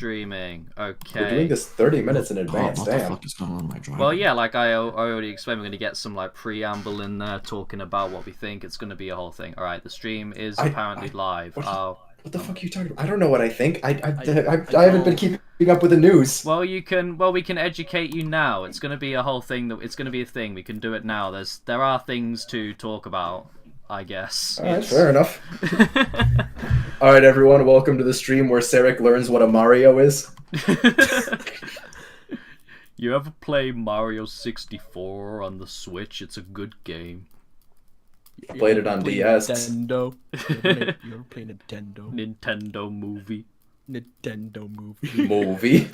streaming. Okay. We're doing this 30 minutes in advance. What the fuck is going on my drive? Well, yeah, like I already explained, we're going to get some like preamble in there talking about what we think. It's going to be a whole thing. All right, the stream is apparently live. What the fuck are you talking about? I don't know what I think. I haven't been keeping up with the news. Well, we can educate you now. It's going to be a whole thing. It's going to be a thing. We can do it now. There are things to talk about, I guess. All right, fair enough. All right, everyone, welcome to the stream where Sarek learns what a Mario is. You ever play Mario 64 on the Switch? It's a good game. I played it on DS. Nintendo. You ever play Nintendo? Nintendo movie. Nintendo movie. Movie.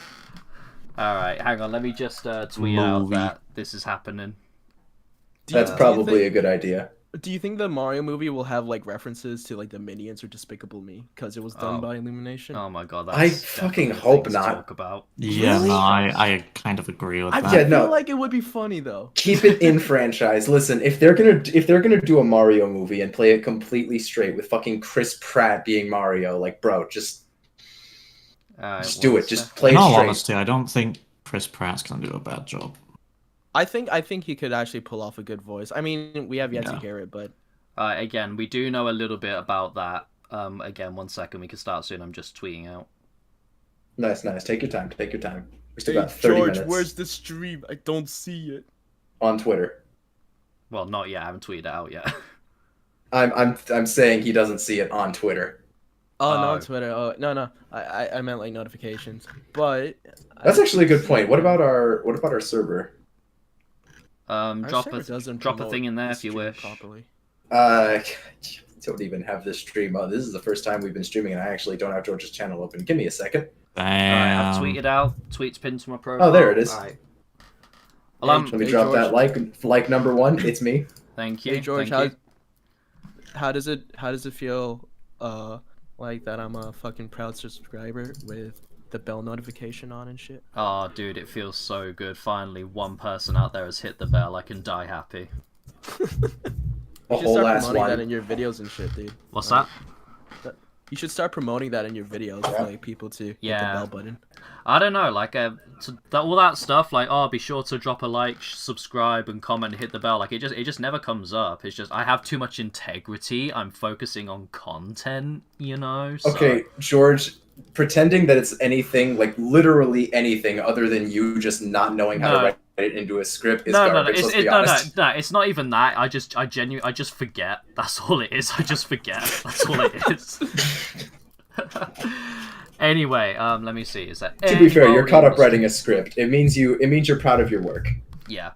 Alright, hang on. Let me just tweet out that this is happening. That's probably a good idea. Do you think the Mario movie will have like references to like the Minions or Despicable Me because it was done by Illumination? Oh my god, I fucking hope not. Talk about. Yeah, Really? no, I kind of agree with that. I feel like it would be funny though. Keep it in franchise. Listen, if they're gonna do a Mario movie and play it completely straight with fucking Chris Pratt being Mario, like bro, just do it. Just play it In all straight. honesty, I don't think Chris Pratt's gonna do a bad job. I think he could actually pull off a good voice. I mean, we have yet to hear it, but again, we do know a little bit about that. Again, 1 second, we can start soon. I'm just tweeting out. Nice. Take your time. Take your time. We still got 30 George, minutes. where's the stream? I don't see it. On Twitter. Well, not yet. I haven't tweeted it out yet. I'm saying he doesn't see it on Twitter. Oh, not on Twitter. Oh, no. I meant like notifications. But that's actually a good point. What about our server? Drop a thing in there if you wish. Properly. Don't even have this stream. Oh, this is the first time we've been streaming, and I actually don't have George's channel open. Give me a second. Damn. I've tweeted out. Tweets pinned to my profile. Oh, there it is. All right. Well, let me drop that like number 1. It's me. Thank you. Hey George, Thank you. how does it feel like that I'm a fucking proud subscriber with the bell notification on and shit? Oh, dude, it feels so good. Finally, one person out there has hit the bell. I can die happy. A whole start ass promoting one. that in your videos and shit, dude. What's that? You should start promoting that in your videos for like people to hit the bell button. I don't know, like all that stuff, like be sure to drop a like, subscribe, and comment, and hit the bell. Like it just never comes up. It's just I have too much integrity. I'm focusing on content, you know. So... Okay, George. Pretending that it's anything, like literally anything, other than you just not knowing how to write it into a script is garbage. No, it's not even that. I just forget. That's all it is. I just forget. That's all it is. Anyway, let me see. Is that to be fair, you're caught up writing a script. It means you're proud of your work. Yeah.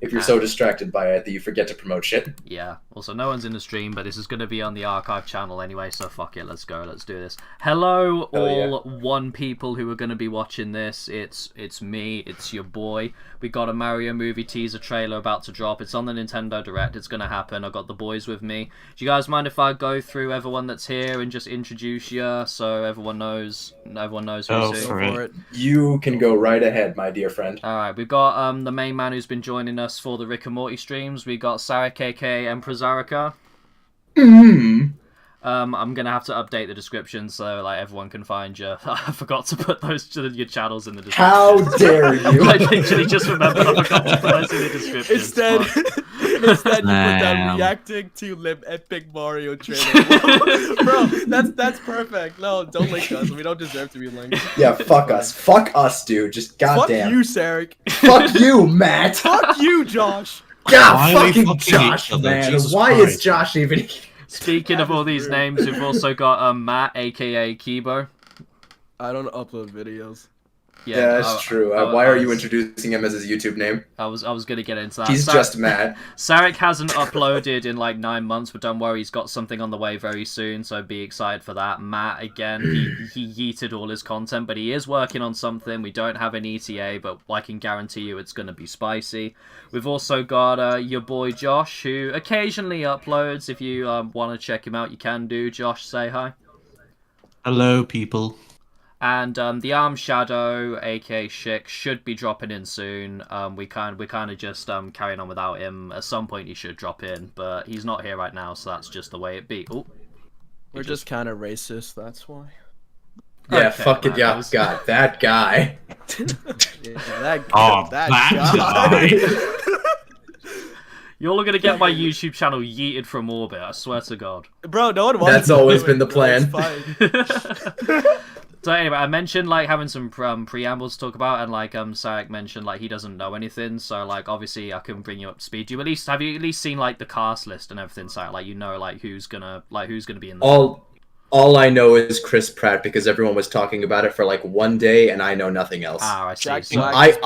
If you're so distracted by it that you forget to promote shit. Yeah. Also, no one's in the stream, but this is going to be on the archive channel anyway, so fuck it. Let's go. Let's do this. Hello, all one people who are going to be watching this. It's me. It's your boy. We got a Mario movie teaser trailer about to drop. It's on the Nintendo Direct. It's going to happen. I got the boys with me. Do you guys mind if I go through everyone that's here and just introduce you so everyone knows who's who? You can go right ahead, my dear friend. All right. We've got the main man who's been joining us for the Rick and Morty streams. We got Sarek, aka Emperor Zaraka. I'm gonna have to update the description so like everyone can find you. I forgot to put your channels in the description. How dare you! I literally just remembered I forgot to put those in the description. Instead you put that reacting to Limb Epic Mario trailer. Bro, that's perfect. No, don't link us. We don't deserve to be linked. Yeah, fuck us. Fuck us, dude. Just goddamn. Fuck you, Sarek. Fuck you, Matt. Fuck you, Josh. God, fucking Josh, man. Why is Josh even here? Speaking of all these names, we've also got Matt, aka Kibo. I don't upload videos. Yeah, that's true. Why are you introducing him as his YouTube name? I was gonna get into that. He's just Matt. Sarek hasn't uploaded in like 9 months, but don't worry, he's got something on the way very soon, so be excited for that. Matt, again, he yeeted all his content, but he is working on something. We don't have an ETA, but I can guarantee you it's gonna be spicy. We've also got your boy Josh, who occasionally uploads. If you want to check him out, you can do. Josh, say hi. Hello, people. And the Arm Shadow, aka Shik, should be dropping in soon. We're kind of just carrying on without him. At some point he should drop in, but he's not here right now, so that's just the way it be. Ooh. We're just kind of racist, that's why. Yeah, Okay, fuck it. Yeah, Marcos. God, that guy. That that guy. You're all gonna get my YouTube channel yeeted from orbit. I swear to God. Bro, no one wants That's to always do been it, the bro, it's plan. fine. So anyway, I mentioned like having some preambles to talk about, and like Sarek mentioned like he doesn't know anything, so like obviously I can bring you up to speed. Have you at least seen like the cast list and everything, Sarek? Like you know like who's gonna be in the All I know is Chris Pratt because everyone was talking about it for like one day, and I know nothing else. I see. Jack So, Black.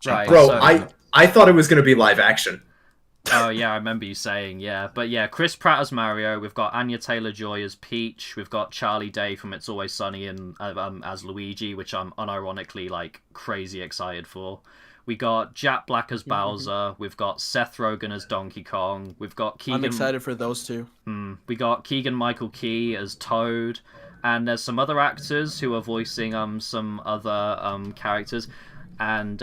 right, Bro, so- I thought it was gonna be live action. Oh yeah, I remember you saying, yeah. But yeah, Chris Pratt as Mario. We've got Anya Taylor-Joy as Peach. We've got Charlie Day from It's Always Sunny and as Luigi, which I'm unironically like crazy excited for. We got Jack Black as Bowser. We've got Seth Rogen as Donkey Kong. We've got Keegan. I'm excited for those two. We got Keegan-Michael Key as Toad, and there's some other actors who are voicing some other characters, and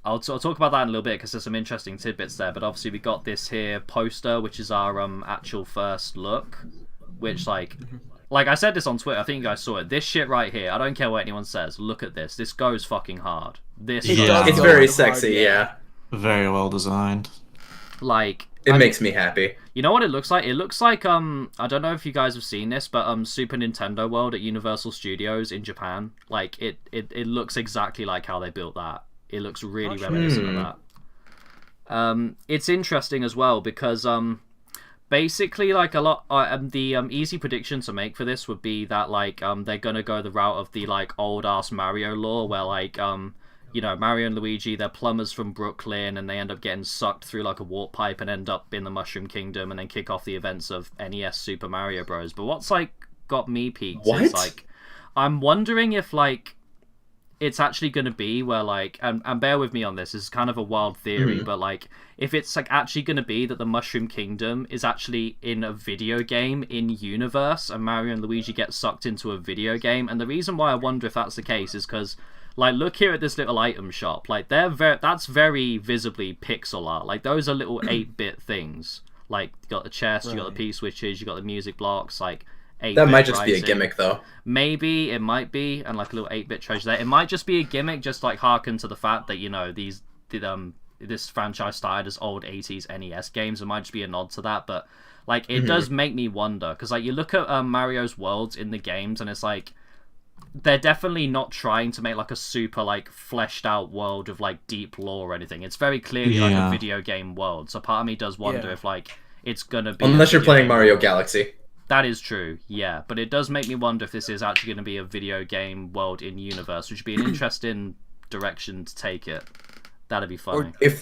I'll talk about that in a little bit because there's some interesting tidbits there. But obviously we got this here poster, which is our actual first look, which like I said this on Twitter. I think you guys saw it. This shit right here. I don't care what anyone says. Look at this. This goes fucking hard. This Yeah. It's go very hard, sexy, yeah. Very well designed. like It I makes me happy. You know what it looks like? It looks like I don't know if you guys have seen this, but Super Nintendo World at Universal Studios in Japan. Like it looks exactly like how they built that. It looks really reminiscent of that. It's interesting as well because basically like a lot the easy prediction to make for this would be that like they're gonna go the route of the like old ass Mario lore where like you know, Mario and Luigi, they're plumbers from Brooklyn, and they end up getting sucked through like a warp pipe and end up in the Mushroom Kingdom, and then kick off the events of NES Super Mario Bros. But what's like got me peaked is like, I'm wondering if like it's actually going to be where like, and bear with me on this is kind of a wild theory, but like if it's like actually going to be that the Mushroom Kingdom is actually in a video game in universe, and Mario and Luigi get sucked into a video game, and the reason why I wonder if that's the case is because. Like, look here at this little item shop. Like, that's very visibly pixel art. Like, those are little 8-bit things. Like, you got the chest, you got the P-switches, you got the music blocks, like, 8-bit That might just writing. be a gimmick, though. Maybe, it might be, and like a little 8-bit treasure there. It might just be a gimmick, just like harken to the fact that, you know, this franchise started as old 80s NES games. It might just be a nod to that, but, like, it does make me wonder. Because, like, you look at Mario's worlds in the games, and it's like, they're definitely not trying to make like a super like fleshed out world of like deep lore or anything. It's very clearly like a video game world. So part of me does wonder if like it's gonna be unless you're playing Mario Galaxy. That is true, yeah. But it does make me wonder if this is actually going to be a video game world in universe, which would be an interesting direction to take it. That'd be funny. Or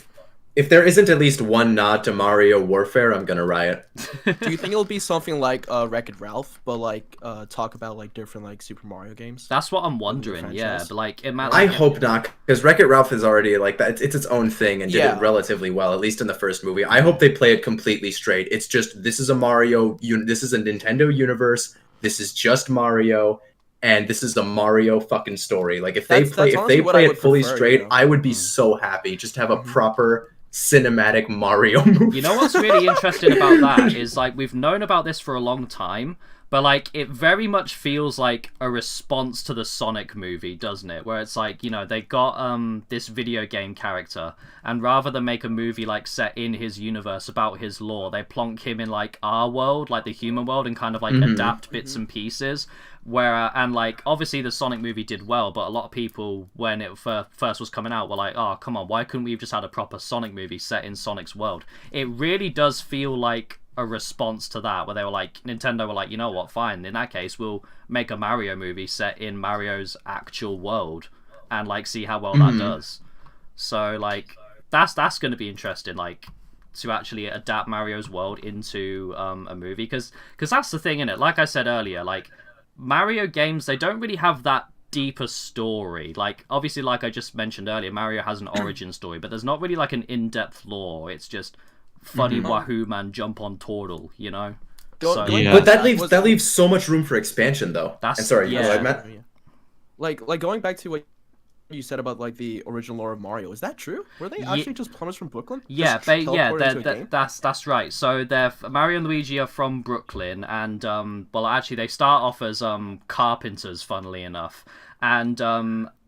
if there isn't at least one nod to Mario Warfare, I'm gonna riot. Do you think it'll be something like Wreck-It Ralph, but like talk about like different like Super Mario games? That's what I'm wondering, yeah. But like, I hope not, because Wreck-It Ralph is already like that. It's its own thing and did it relatively well, at least in the first movie. I hope they play it completely straight. It's just this is a this is a Nintendo universe. This is just Mario. And this is the Mario fucking story. Like if they play it fully straight, you know? I would be so happy. Just to have a proper cinematic Mario movie. You know what's really interesting about that is like we've known about this for a long time, but like it very much feels like a response to the Sonic movie, doesn't it? Where it's like, you know, they got this video game character, and rather than make a movie like set in his universe about his lore, they plonk him in like our world, like the human world, and kind of like adapt bits and pieces. Where and like obviously the Sonic movie did well, but a lot of people when it first was coming out were like, oh come on, why couldn't we have just had a proper Sonic movie set in Sonic's world? It really does feel like a response to that, where they were like, Nintendo were like, you know what, fine, in that case we'll make a Mario movie set in Mario's actual world and like see how well that does. So like that's going to be interesting, like to actually adapt Mario's world into a movie, because that's the thing, innit? Like I said earlier, like Mario games, they don't really have that deeper story. Like obviously, like I just mentioned earlier, Mario has an origin story, but there's not really like an in-depth lore. It's just funny wahoo man jump on turtle, you know. But that leaves so much room for expansion, though. Go ahead, Matt. Like going back to what you said about like the original lore of Mario. Is that true? Were they actually just plumbers from Brooklyn? Yeah, Just yeah, teleported into a game? that's right. So Mario and Luigi are from Brooklyn, and well, actually, they start off as carpenters, funnily enough, and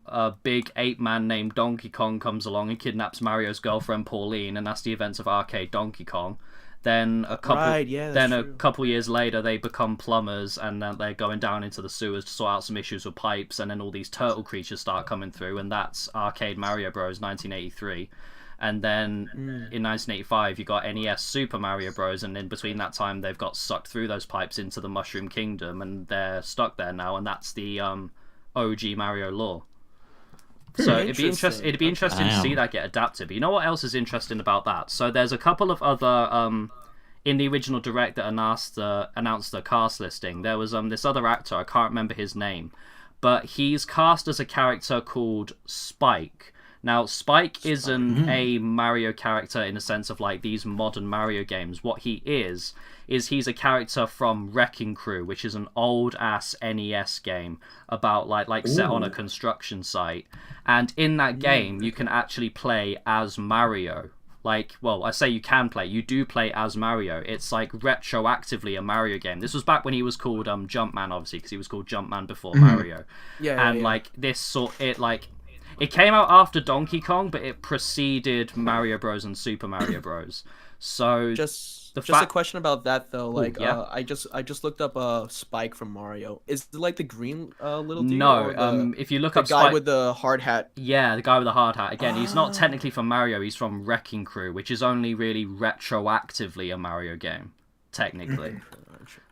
a big ape-man named Donkey Kong comes along and kidnaps Mario's girlfriend Pauline, and that's the events of Arcade Donkey Kong. Then a couple years later, they become plumbers, and then they're going down into the sewers to sort out some issues with pipes, and then all these turtle creatures start coming through, and that's Arcade Mario Bros. 1983. And then in 1985, you got NES Super Mario Bros. And in between that time, they've got sucked through those pipes into the Mushroom Kingdom, and they're stuck there now, and that's the OG Mario lore. So it'd be interesting to see that get adapted. But you know what else is interesting about that? So there's a couple of other in the original direct that announced the cast listing. There was this other actor, I can't remember his name, but he's cast as a character called Spike. Now, Spike isn't a Mario character in the sense of like these modern Mario games. What he is he's a character from Wrecking Crew, which is an old-ass NES game about like set on a construction site. And in that game, you can actually play as Mario. Like, well, I say you can play. You do play as Mario. It's like retroactively a Mario game. This was back when he was called Jumpman, obviously, because he was called Jumpman before Mario. Like this it came out after Donkey Kong, but it preceded Mario Bros. And Super Mario Bros. So just a question about that though. Like, I just looked up Spike from Mario. Is it like the green little dude? No. If you look up the guy Spike with the hard hat. Yeah, the guy with the hard hat. Again, he's not technically from Mario. He's from Wrecking Crew, which is only really retroactively a Mario game, technically.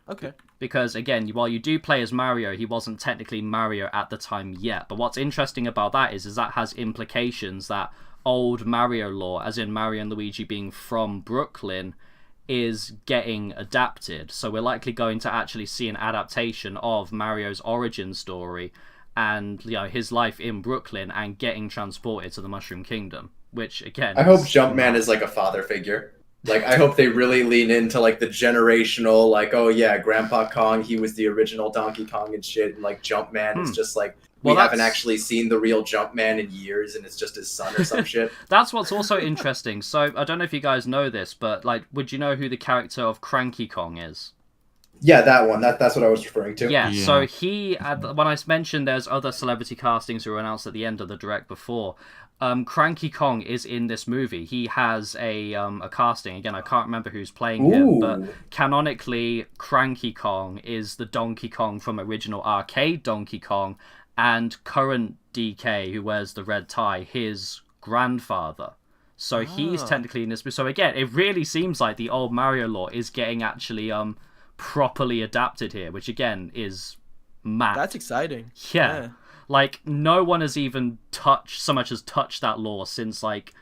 Okay. Because, again, while you do play as Mario, he wasn't technically Mario at the time yet. But what's interesting about that is that has implications that old Mario lore, as in Mario and Luigi being from Brooklyn, is getting adapted. So we're likely going to actually see an adaptation of Mario's origin story and his life in Brooklyn and getting transported to the Mushroom Kingdom. Which, again... I hope Jumpman is like a father figure. Like, I hope they really lean into, like, the generational, like, oh, yeah, Grandpa Kong, he was the original Donkey Kong and shit, and, like, Jumpman is just, like, we haven't actually seen the real Jumpman in years, and it's just his son or some shit. That's what's also interesting. So, I don't know if you guys know this, but, like, would you know who the character of Cranky Kong is? Yeah, that one. That's what I was referring to. Yeah, so he, when I mentioned there's other celebrity castings who were announced at the end of the direct before, Cranky Kong is in this movie. He has a casting. Again, I can't remember who's playing him, but canonically, Cranky Kong is the Donkey Kong from original arcade Donkey Kong, and current DK, who wears the red tie, his grandfather. So he's technically in this. So again, it really seems like the old Mario lore is getting actually properly adapted here, which again is mad. That's exciting. Yeah. Like, no one has even so much as touched that lore since, like,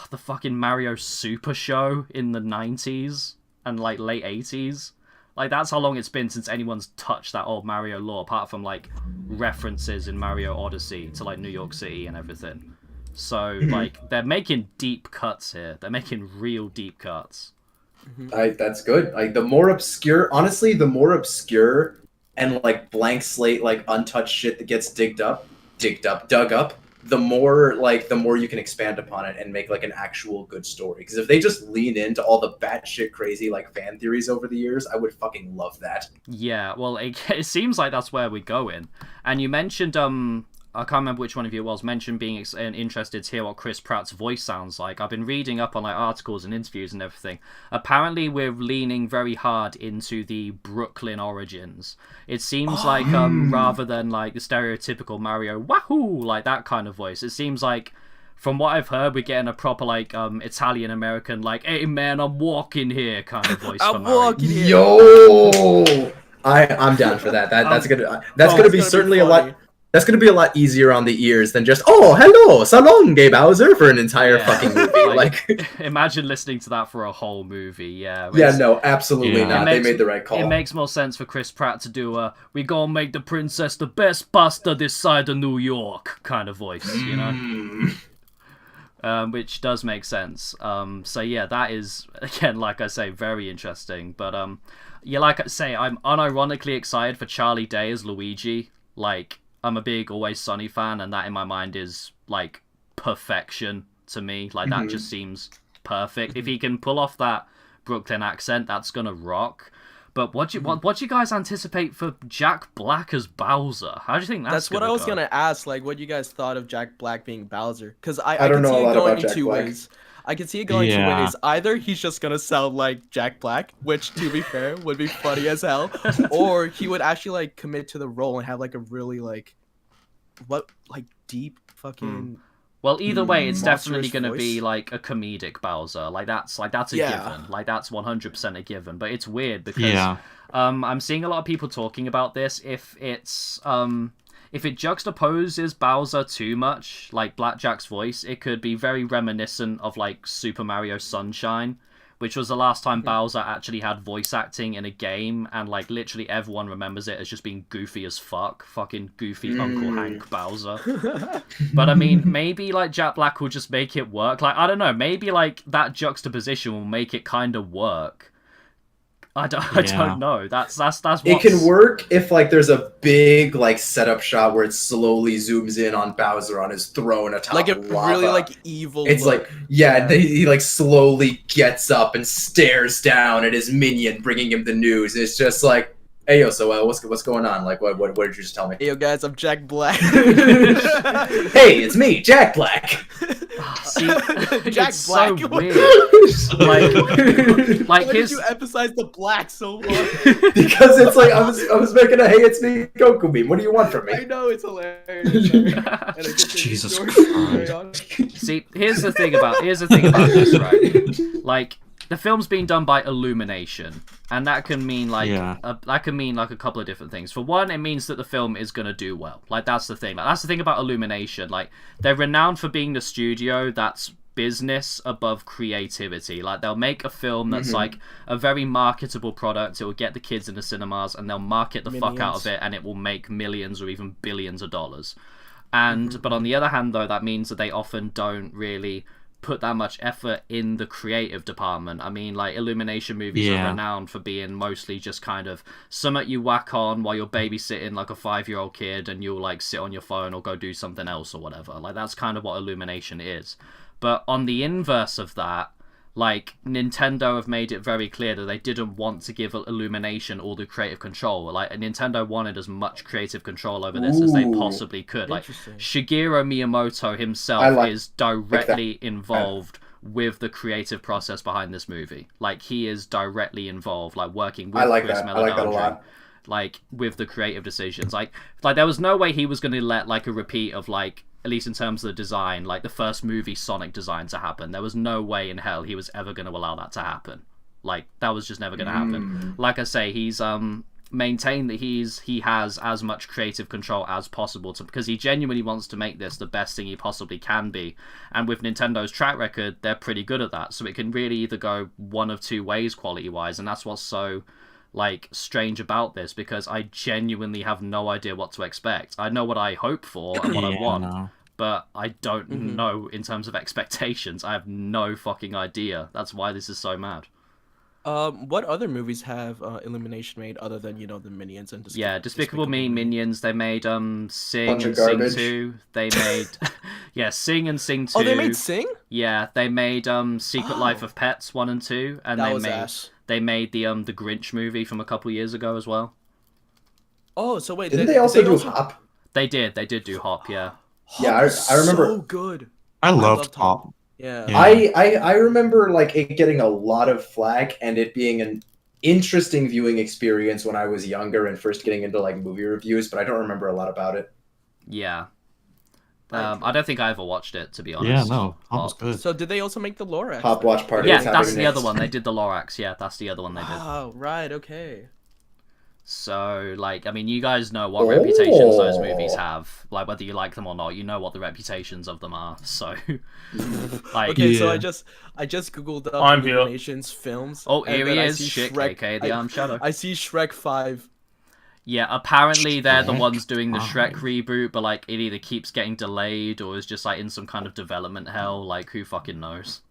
the fucking Mario Super Show in the 90s and, like, late 80s. Like, that's how long it's been since anyone's touched that old Mario lore, apart from, like, references in Mario Odyssey to, like, New York City and everything. So, like, they're making deep cuts here. They're making real deep cuts. That's good. Like, the more obscure and like blank slate, like untouched shit that gets dug up, the more you can expand upon it and make like an actual good story. Because if they just lean into all the batshit crazy like fan theories over the years, I would fucking love that. Yeah, well, it seems like that's where we're going. And you mentioned I can't remember which one of you it was, mentioned being interested to hear what Chris Pratt's voice sounds like. I've been reading up on like articles and interviews and everything. Apparently, we're leaning very hard into the Brooklyn origins. It seems like rather than like the stereotypical Mario wahoo, like that kind of voice, it seems like from what I've heard, we're getting a proper like Italian American like, hey man, I'm walking here kind of voice. I'm walking here. Yo, I'm down for that. That's gonna be certainly a lot. That's going to be a lot easier on the ears than just, oh, hello, Salon Gay Bowser for an entire fucking movie. Like, imagine listening to that for a whole movie, yeah. Yeah, no, absolutely not. They made the right call. It makes more sense for Chris Pratt to do we gonna make the princess the best pasta this side of New York kind of voice, you know? Which does make sense. So yeah, that is, again, like I say, very interesting. But yeah, like I say, I'm unironically excited for Charlie Day as Luigi. Like, I'm a big Always Sunny fan, and that in my mind is like perfection to me. Like that just seems perfect. If he can pull off that Brooklyn accent, that's gonna rock. But what do you guys anticipate for Jack Black as Bowser? How do you think that's what I was go? gonna ask. Like, what you guys thought of Jack Black being Bowser? Because I don't can know see a it lot going about in Jack two Black. ways. I can see it going two ways. Either he's just gonna sound like Jack Black, which, to be fair, would be funny as hell, or he would actually like commit to the role and have like a really deep fucking. Well, either way, it's monstrous definitely going to be voice. like a comedic Bowser. Like that's a given. Like that's 100% a given. But it's weird because I'm seeing a lot of people talking about this. If it juxtaposes Bowser too much, like Blackjack's voice, it could be very reminiscent of like Super Mario Sunshine, which was the last time Bowser actually had voice acting in a game, and like literally everyone remembers it as just being goofy as fuck. Fucking goofy Uncle Hank Bowser. But I mean, maybe like Jack Black will just make it work. Like, I don't know, maybe like that juxtaposition will make it kind of work. I don't know. That's what's... It can work if like there's a big like setup shot where it slowly zooms in on Bowser on his throne atop Like a lava. really like evil. It's look. like he like slowly gets up and stares down at his minion, bringing him the news. It's just like, hey yo, so what's going on? Like what did you just tell me? Hey yo guys, I'm Jack Black. Hey, it's me, Jack Black. See, Jack it's Black. so weird. Like Why did you emphasize the black so much? Because it's like I was making a hey it's me Goku meme. What do you want from me? I know, it's hilarious. Jesus Christ. See, here's the thing about this, right? Like, the film's being done by Illumination, and that can mean like a couple of different things. For one, it means that the film is gonna do well. Like, that's the thing. Like, that's the thing about Illumination. Like, they're renowned for being the studio that's business above creativity. Like, they'll make a film that's like a very marketable product. It will get the kids in the cinemas, and they'll market the fuck out of it, and it will make millions or even billions of dollars. And but on the other hand, though, that means that they often don't really put that much effort in the creative department. I mean, like, Illumination movies are renowned for being mostly just kind of something you whack on while you're babysitting like a 5-year-old kid, and you'll like sit on your phone or go do something else or whatever. Like, that's kind of what Illumination is. But on the inverse of that, like, Nintendo have made it very clear that they didn't want to give Illumination all the creative control. Like, Nintendo wanted as much creative control over this as they possibly could. Like, Shigeru Miyamoto himself is directly involved with the creative process behind this movie. Like, he is directly involved, like, working with Chris Meledandri, like, with the creative decisions. Like there was no way he was going to let, like, a repeat of, like, at least in terms of the design, like the first movie Sonic design to happen. There was no way in hell he was ever going to allow that to happen. Like, that was just never going to happen. Like I say, he's maintained that he has as much creative control as possible because he genuinely wants to make this the best thing he possibly can be. And with Nintendo's track record, they're pretty good at that. So it can really either go one of two ways quality-wise, and that's what's so like strange about this, because I genuinely have no idea what to expect. I know what I hope for and what I want, but I don't know in terms of expectations. I have no fucking idea. That's why this is so mad. What other movies have Illumination made other than, the Minions and Despicable Me, Minions? They made Sing and Sing 2. They made Sing and Sing 2. Oh, they made Sing? Yeah, they made Secret Life of Pets 1 and 2, and they made the Grinch movie from a couple years ago as well. Oh, so wait, didn't they also do Hop? They did do Hop, yeah. Yeah, I remember. So good. I loved Hop. Yeah. I remember like it getting a lot of flack and it being an interesting viewing experience when I was younger and first getting into like movie reviews, but I don't remember a lot about it. Yeah. I don't think I ever watched it, to be honest. Yeah, no, Hop was good. So did they also make the Lorax? Hop Watch Party. Yeah, that's the other one. They did the Lorax. Yeah, that's the other one they did. Oh, right, okay. So, like, I mean, you guys know what reputations those movies have. Like, whether you like them or not, you know what the reputations of them are. So, like, okay, so I just googled up Illumination's films. Oh, here he is, Shrek, aka the Armed Shadow. I see Shrek 5. Yeah, apparently they're the ones doing the Shrek reboot, but like it either keeps getting delayed or is just like in some kind of development hell. Like, who fucking knows?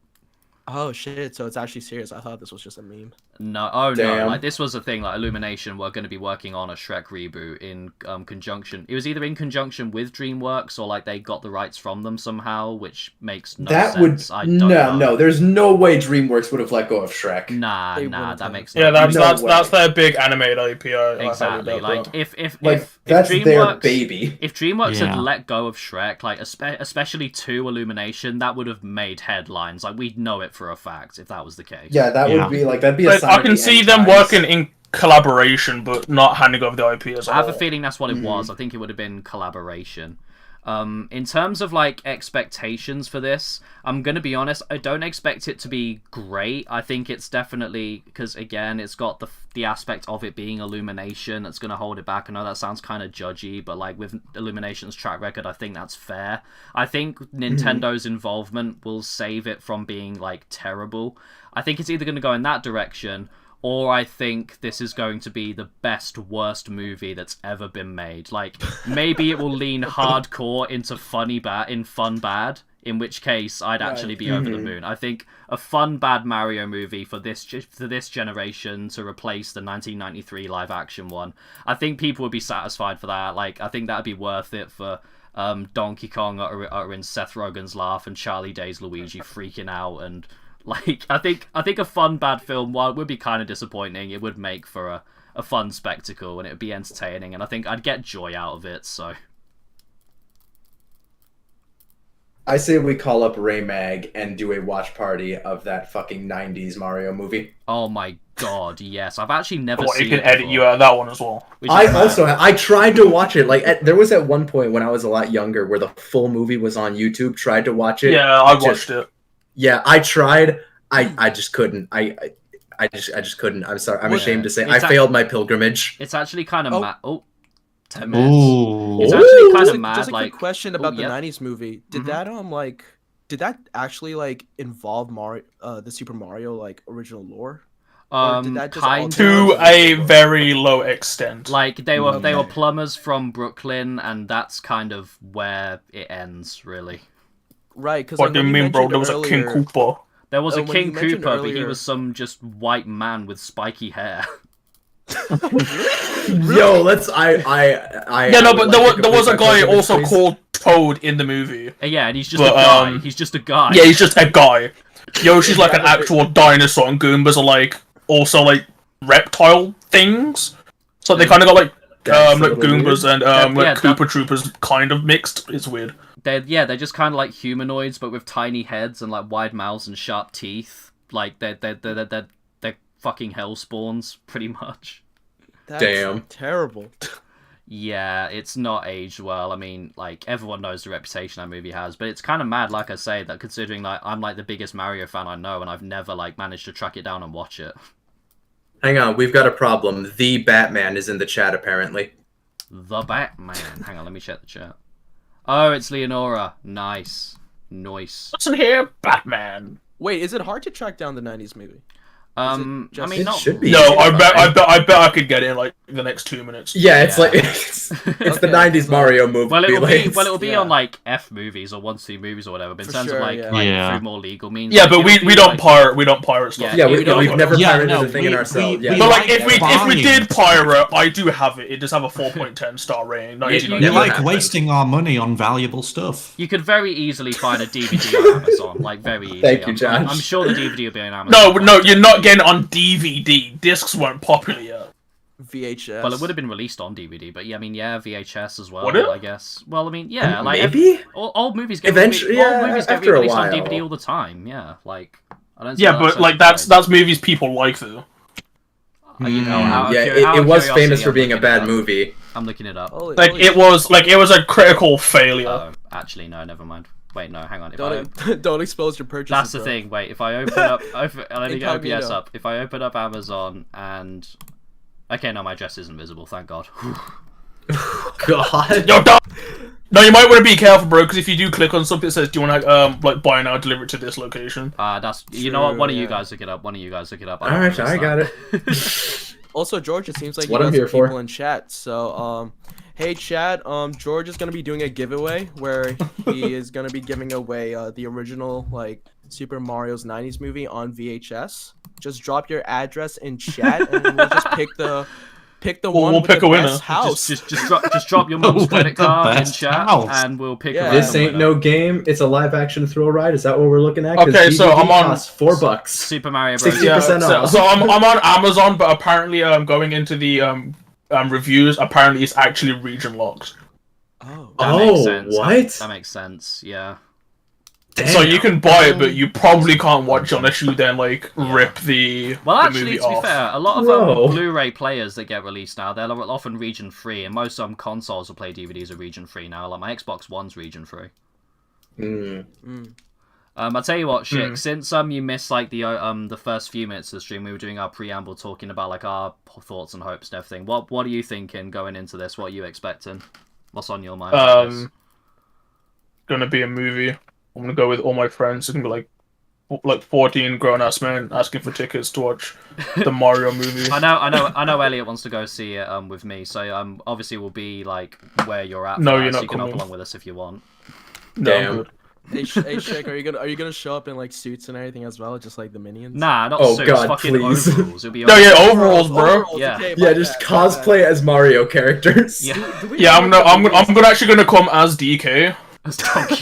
Oh shit! So it's actually serious. I thought this was just a meme. No, oh no! Damn. Like this was a thing. Like Illumination were going to be working on a Shrek reboot in conjunction. It was either in conjunction with DreamWorks or like they got the rights from them somehow, which makes no sense. I don't know. No. There's no way DreamWorks would have let go of Shrek. Nah, They that wouldn't makes Yeah, no that's their big animated IP. exactly. Like if That's DreamWorks, their baby. If DreamWorks had Yeah. let go of Shrek, like especially 2 Illumination, that would have made headlines. Like we'd know it for a fact if that was the case. Yeah, that Yeah. would be like that'd be a Like, sign I of can the see end them times. working in collaboration, but not handing over the IP as a I have a whole. feeling that's what it was. I think it would have been collaboration. In terms of like expectations for this, I'm gonna be honest. I don't expect it to be great. I think it's definitely because again, it's got the aspect of it being Illumination that's gonna hold it back. I know that sounds kind of judgy, but like with Illumination's track record, I think that's fair. I think Nintendo's involvement will save it from being like terrible. I think it's either gonna go in that direction, or I think this is going to be the best worst movie that's ever been made. Like maybe it will lean hardcore into fun bad, in which case I'd actually be over the moon. I think a fun bad Mario movie for this generation to replace the 1993 live action one. I think people would be satisfied for that. Like I think that'd be worth it for Donkey Kong uttering Seth Rogen's laugh and Charlie Day's Luigi freaking out and. Like, I think a fun bad film, while it would be kind of disappointing, it would make for a fun spectacle and it would be entertaining, and I think I'd get joy out of it, so. I say we call up Ray Mag and do a watch party of that fucking 90s Mario movie. Oh my god, yes. I've actually never Well, seen you can it edit before. you out of that one as well. Which is I mad. also I tried to watch it. Like there was at one point when I was a lot younger where the full movie was on YouTube. Tried to watch it. Yeah, I watched it. Yeah, I tried. I just couldn't. I just couldn't. I'm sorry. I'm Well, ashamed to say it's I failed my pilgrimage. It's actually kind of Oh. mad. Oh, 10 minutes. Ooh. It's Ooh. actually kind Just of a, mad, just a like... quick question Oh, about the yeah. 90s movie. Did Mhm. did that actually like involve Mario, the Super Mario like original lore? Or did that just kind all of. To a very low extent. Like they were Okay. plumbers from Brooklyn, and that's kind of where it ends, really. Right, because What do you mean, bro? There was a King Koopa. There was a when King you mentioned Koopa, but he earlier- was some just white man with spiky hair. Yo, let's. Yeah, no, but there was a guy also called Toad in the movie. Yeah, and he's just But, a guy. He's just a guy. Yeah, he's just a guy. Yoshi's like an actual dinosaur, and Goombas are like also like reptile things. So they kind of got like That's like a little Goombas and Yeah, like Koopa Troopers kind of mixed. It's weird. They're just kind of like humanoids, but with tiny heads and like wide mouths and sharp teeth. Like they're fucking hell spawns, pretty much. That's Damn. terrible. Yeah, it's not aged well. I mean, like, everyone knows the reputation that movie has, but it's kind of mad, like I say, that considering, like, I'm, like, the biggest Mario fan I know, and I've never, like, managed to track it down and watch it. Hang on, we've got a problem. The Batman is in the chat apparently. The Batman. Hang on, let me check the chat. Oh, it's Leonora. Nice. Nice. Listen here, Batman. Wait, is it hard to track down the 90s movie? I just- mean, It not should be. No, really, I but, bet I could get it in like the next 2 minutes. Yeah, it's Yeah. like it's the Okay, 90s Mario movie. Well, like, it'll be Yeah. on like F movies or 1C movies or whatever. But in For terms sure, of like, yeah. Yeah. through more legal means. Yeah, like, but it'll we be, don't like- pirate stuff. yeah, we don't- we've never Yeah, pirated no, a thing in we- ourselves. we- Yeah. But like like if we buying. did pirate, I do have it. It does have a 4.10 star rating. You- You're Yeah, like happen. wasting our money on valuable stuff. You could very easily find a DVD on Amazon, like very easily. Thank you, I'm Josh. sure the DVD will be on Amazon. No, you're not getting it on DVD. Discs weren't popular yet. VHS. Well, it would have been released on DVD, but yeah, I mean, yeah, VHS as well, Would it? I guess. Well, I mean, yeah, like maybe. old movies get Eventually, old yeah, movies get after a released on while. DVD all the time. Yeah, like I don't. see Yeah, that but so like surprised. that's movies people like though. You know, out of Yeah, out it of was curiosity, famous for I'm being a looking it bad up. movie. I'm looking it up. Like it was a critical failure. Oh, actually, no, never mind. Wait, no, hang on. If Don't expose your purchases. that's the bro. thing. Wait, if I open up, let me get OBS Incognito. up. If I open up Amazon and, okay, no, my address isn't visible. Thank God. God. Yo, no, you might want to be careful, bro, because if you do click on something that says, "Do you want to like buy now, deliver it to this location?" That's you know what. True, One of you yeah. guys look it up. One of you guys look it up. All right, I got it. Also, George, it seems like What you I'm got here some for. people in chat. So, hey chat, George is gonna be doing a giveaway where he is gonna be giving away the original like Super Mario's 90s movie on VHS, just drop your address in chat, and we'll just pick the one we'll with pick the a winner. best house. Just drop your mum's With credit the card in best chat, house. and we'll pick Yeah. a This random ain't winner. no game. It's a live action thrill ride. Is that what we're looking at? 'Cause Okay, so DVD I'm on- costs $4. Super Mario Bros. 60% so, off. so I'm on Amazon, but apparently going into the reviews, apparently it's actually region locked. Oh. That makes Oh, sense. what? That makes sense. Yeah. So you can buy it, but you probably can't watch it unless you then like rip the Well, the actually, movie to be off. fair, a lot of Bro. Blu-ray players that get released now, they're often region free, and most consoles that play DVDs are region free now. Like my Xbox One's region free. I'll tell you what, Shik, since you missed like the first few minutes of the stream, we were doing our preamble talking about like our thoughts and hopes and everything. What are you thinking going into this? What are you expecting? What's on your mind? about this? Gonna be a movie. I'm gonna go with all my friends. It's gonna be like 14 grown-ass men asking for tickets to watch the Mario movie. I know. Elliot wants to go see it with me, so obviously we'll be like where you're at. For No, that, you're so not you can hop coming. along with us if you want. No, Damn. I'm good. Hey, Shake, are you gonna show up in like suits and everything as well, just like the minions? Nah, not Oh, suits. God, Fucking please. overalls. It'll be No, yeah, overalls, bro. Overalls, Yeah. okay, Yeah, my just bad, my bad. cosplay as Mario characters. Yeah. Yeah, I'm gonna actually gonna come as DK. As Donkey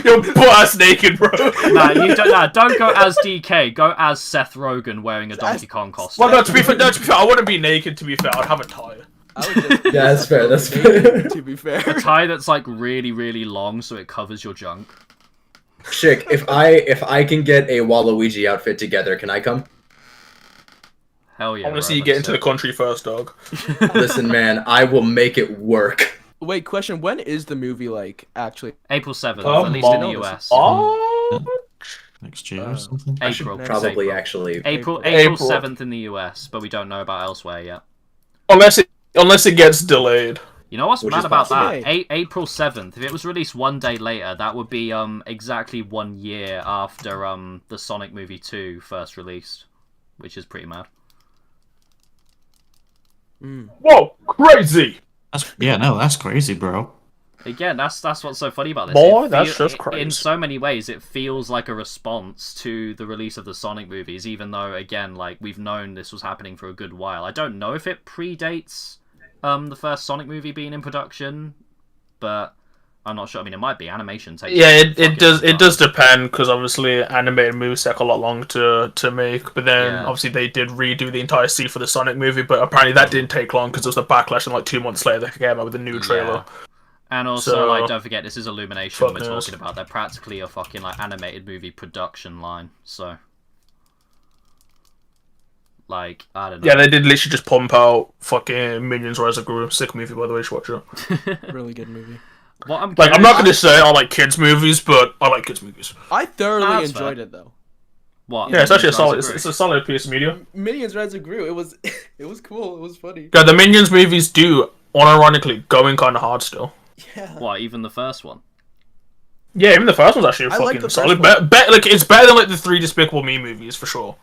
You're butt-ass naked, bro. don't go as DK. Go as Seth Rogen wearing a Donkey Kong costume. Well, no, to be fair, I wouldn't be naked. To be fair, I'd have a tie. I would just Yeah, that's fair, that's naked, fair. To be fair. A tie that's like really, really long, so it covers your junk. Chick, if I can get a Waluigi outfit together, can I come? Hell yeah! I want to bro, see you that's get into sick. the country first, dog. Listen, man, I will make it work. Wait, question: when is the movie like actually? April 7th, Oh, at least in the Mom. US. Oh, Next year or something. April, it's Probably April. actually. April April. 7th in the US, but we don't know about elsewhere yet. unless it gets delayed. You know what's Which mad is about possible. that? April 7th. If it was released one day later, that would be exactly 1 year after the Sonic movie 2 first released, which is pretty mad. Whoa, crazy! That's crazy, bro. Again, that's what's so funny about this. Boy, It that's just crazy. In so many ways, it feels like a response to the release of the Sonic movies, even though, again, like we've known this was happening for a good while. I don't know if it predates the first Sonic movie being in production, but I'm not sure. I mean, it might be. Animation takes. Yeah, it fucking does long it does time. depend because obviously animated movies take a lot longer to make. But then Yeah. obviously they did redo the entire scene for the Sonic movie, but apparently that didn't take long because there was a backlash, and like 2 months later they came out with a new trailer. Yeah. And also, So- like, don't forget, this is Illumination Fuck we're knows. talking about. They're practically a fucking, like, animated movie production line. So, like, I don't know. Yeah, they did literally just pump out fucking Minions Rise of Gru. Sick movie, by the way. You should watch it. Really good movie. What I'm Like, I'm not curious- gonna say I like kids movies, but I like kids movies. I thoroughly That's enjoyed fair. it though. What? Yeah, it's actually a Minions solid. Rise of It's Gru? a solid piece of media. Minions Rise of Gru. It was it was cool. It was funny. Yeah, the Minions movies do, unironically, going kind of hard still. Yeah. What, even the first one? Yeah, even the first one's actually I like fucking the first solid. one. Like it's better than like the 3 Despicable Me movies for sure.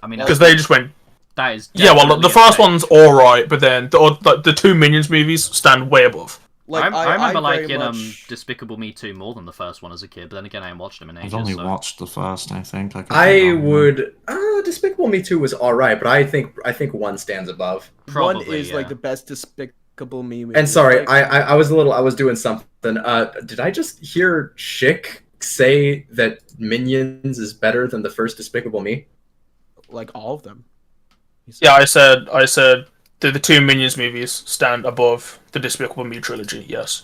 I mean, Because they just went. that is Yeah, well, the definitely first a take. one's all right, but then the 2 Minions movies stand way above. Like I remember very liking much- Despicable Me 2 more than the first one as a kid, but then again, I haven't watched them in ages. I've only so. watched the first, I think. I would. Despicable Me 2 was alright, but I think 1 stands above. Probably, one is yeah. like the best Despicable Me movie. And sorry, Like, I was doing something. Did I just hear Chick say that Minions is better than the first Despicable Me? like all of them. Yeah, I said the 2 Minions movies stand above the Despicable Me trilogy. Yes.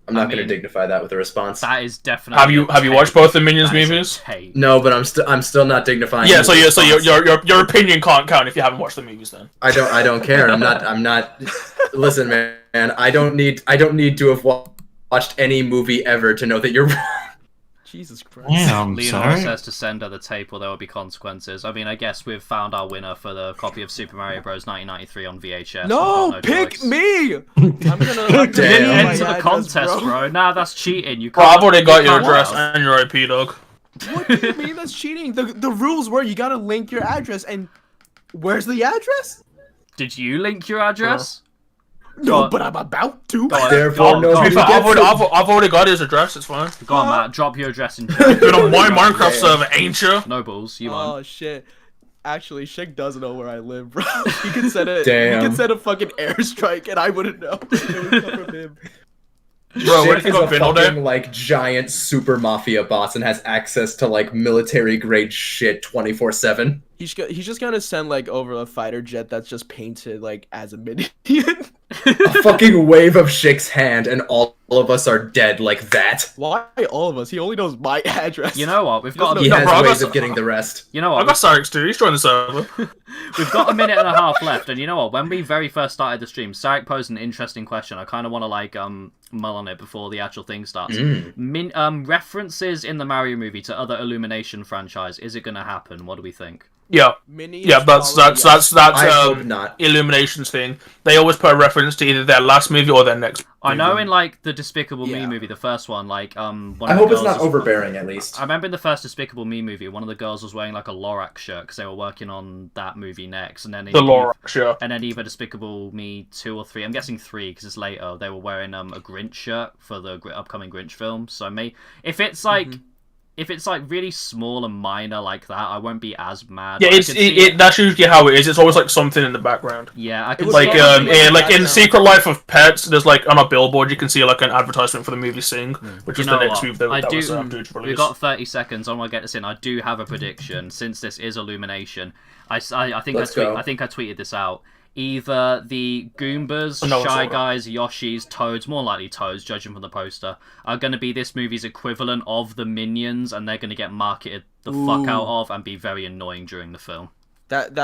I'm not I going to mean, dignify that with a response. That is definitely. Have you watched both the Minions That is a movies? take. No, but I'm still not dignifying. Yeah, it so with a so response. your opinion can't count if you haven't watched the movies then. I don't care. I'm not. Listen, man. I don't need to have watched any movie ever to know that you're wrong. Jesus Christ. Yeah, I'm Leonora sorry. says to send her the tape or there will be consequences. I mean, I guess we've found our winner for the copy of Super Mario Bros. 1993 on VHS. No, We've got no pick choice. me. I'm gonna Damn. You didn't my enter the address, contest, bro. Nah, that's cheating. You Bro, can't. I've already got you your can't address lie. and your IP, dog. What do you mean that's cheating? The rules were you gotta link your address, and where's the address? Did you link your address? No, but I'm about to. Therefore, no. I've already got his address. It's fine. Go on, Matt. Drop your address in chat. Been on my Minecraft server, ain't you? No balls. You on? Oh shit. Actually, Shik doesn't know where I live, bro. He could send a Damn. he could send a fucking airstrike and I wouldn't know. It would come from him. Bro, where Shik did you is go, a Vindel fucking like giant super mafia boss and has access to like military grade shit 24/7. He's just gonna send like over a fighter jet that's just painted like as a minion. A fucking wave of Shik's hand and all of us are dead like that. Why all of us? He only knows my address. You know what? We've got. He A, has bro, I ways got- of getting the rest. you know I what? got Sarix too. He's joined the server. We've got a minute and a half left, and you know what? When we very first started the stream, Sarek posed an interesting question. I kind of want to like mull on it before the actual thing starts. References in the Mario movie to other Illumination franchise. Is it going to happen? What do we think? Yeah. Mini Yeah, that's I hope not. Illuminations thing. They always put a reference to either their last movie or their next. I know movie. in like the Despicable Me Yeah. movie, the first one, like one of I the hope it's girls not was- overbearing at least. I remember in the first Despicable Me movie, one of the girls was wearing like a Lorax shirt because they were working on that movie next, and then the Lorax, yeah. and then either Despicable Me 2 or 3, I'm guessing 3 because it's later, they were wearing a Grinch shirt for the upcoming Grinch film. So if it's like if it's like really small and minor like that, I won't be as mad. Yeah, but I could see that's usually how it is. It's always like something in the background. Yeah, I can was Like see something it. like in background. Secret Life of Pets, there's like on a billboard you can see like an advertisement for the movie Sing, which You is know the next what? movie that I was do. due to We've release. got 30 seconds. I want to get this in. I do have a prediction. Since this is Illumination, I think Let's go. I tweeted this out. Either the Goombas, No, it's Shy alright. Guys, Yoshis, Toads, more likely Toads, judging from the poster, are going to be this movie's equivalent of the Minions, and they're going to get marketed the fuck out of and be very annoying during the film. That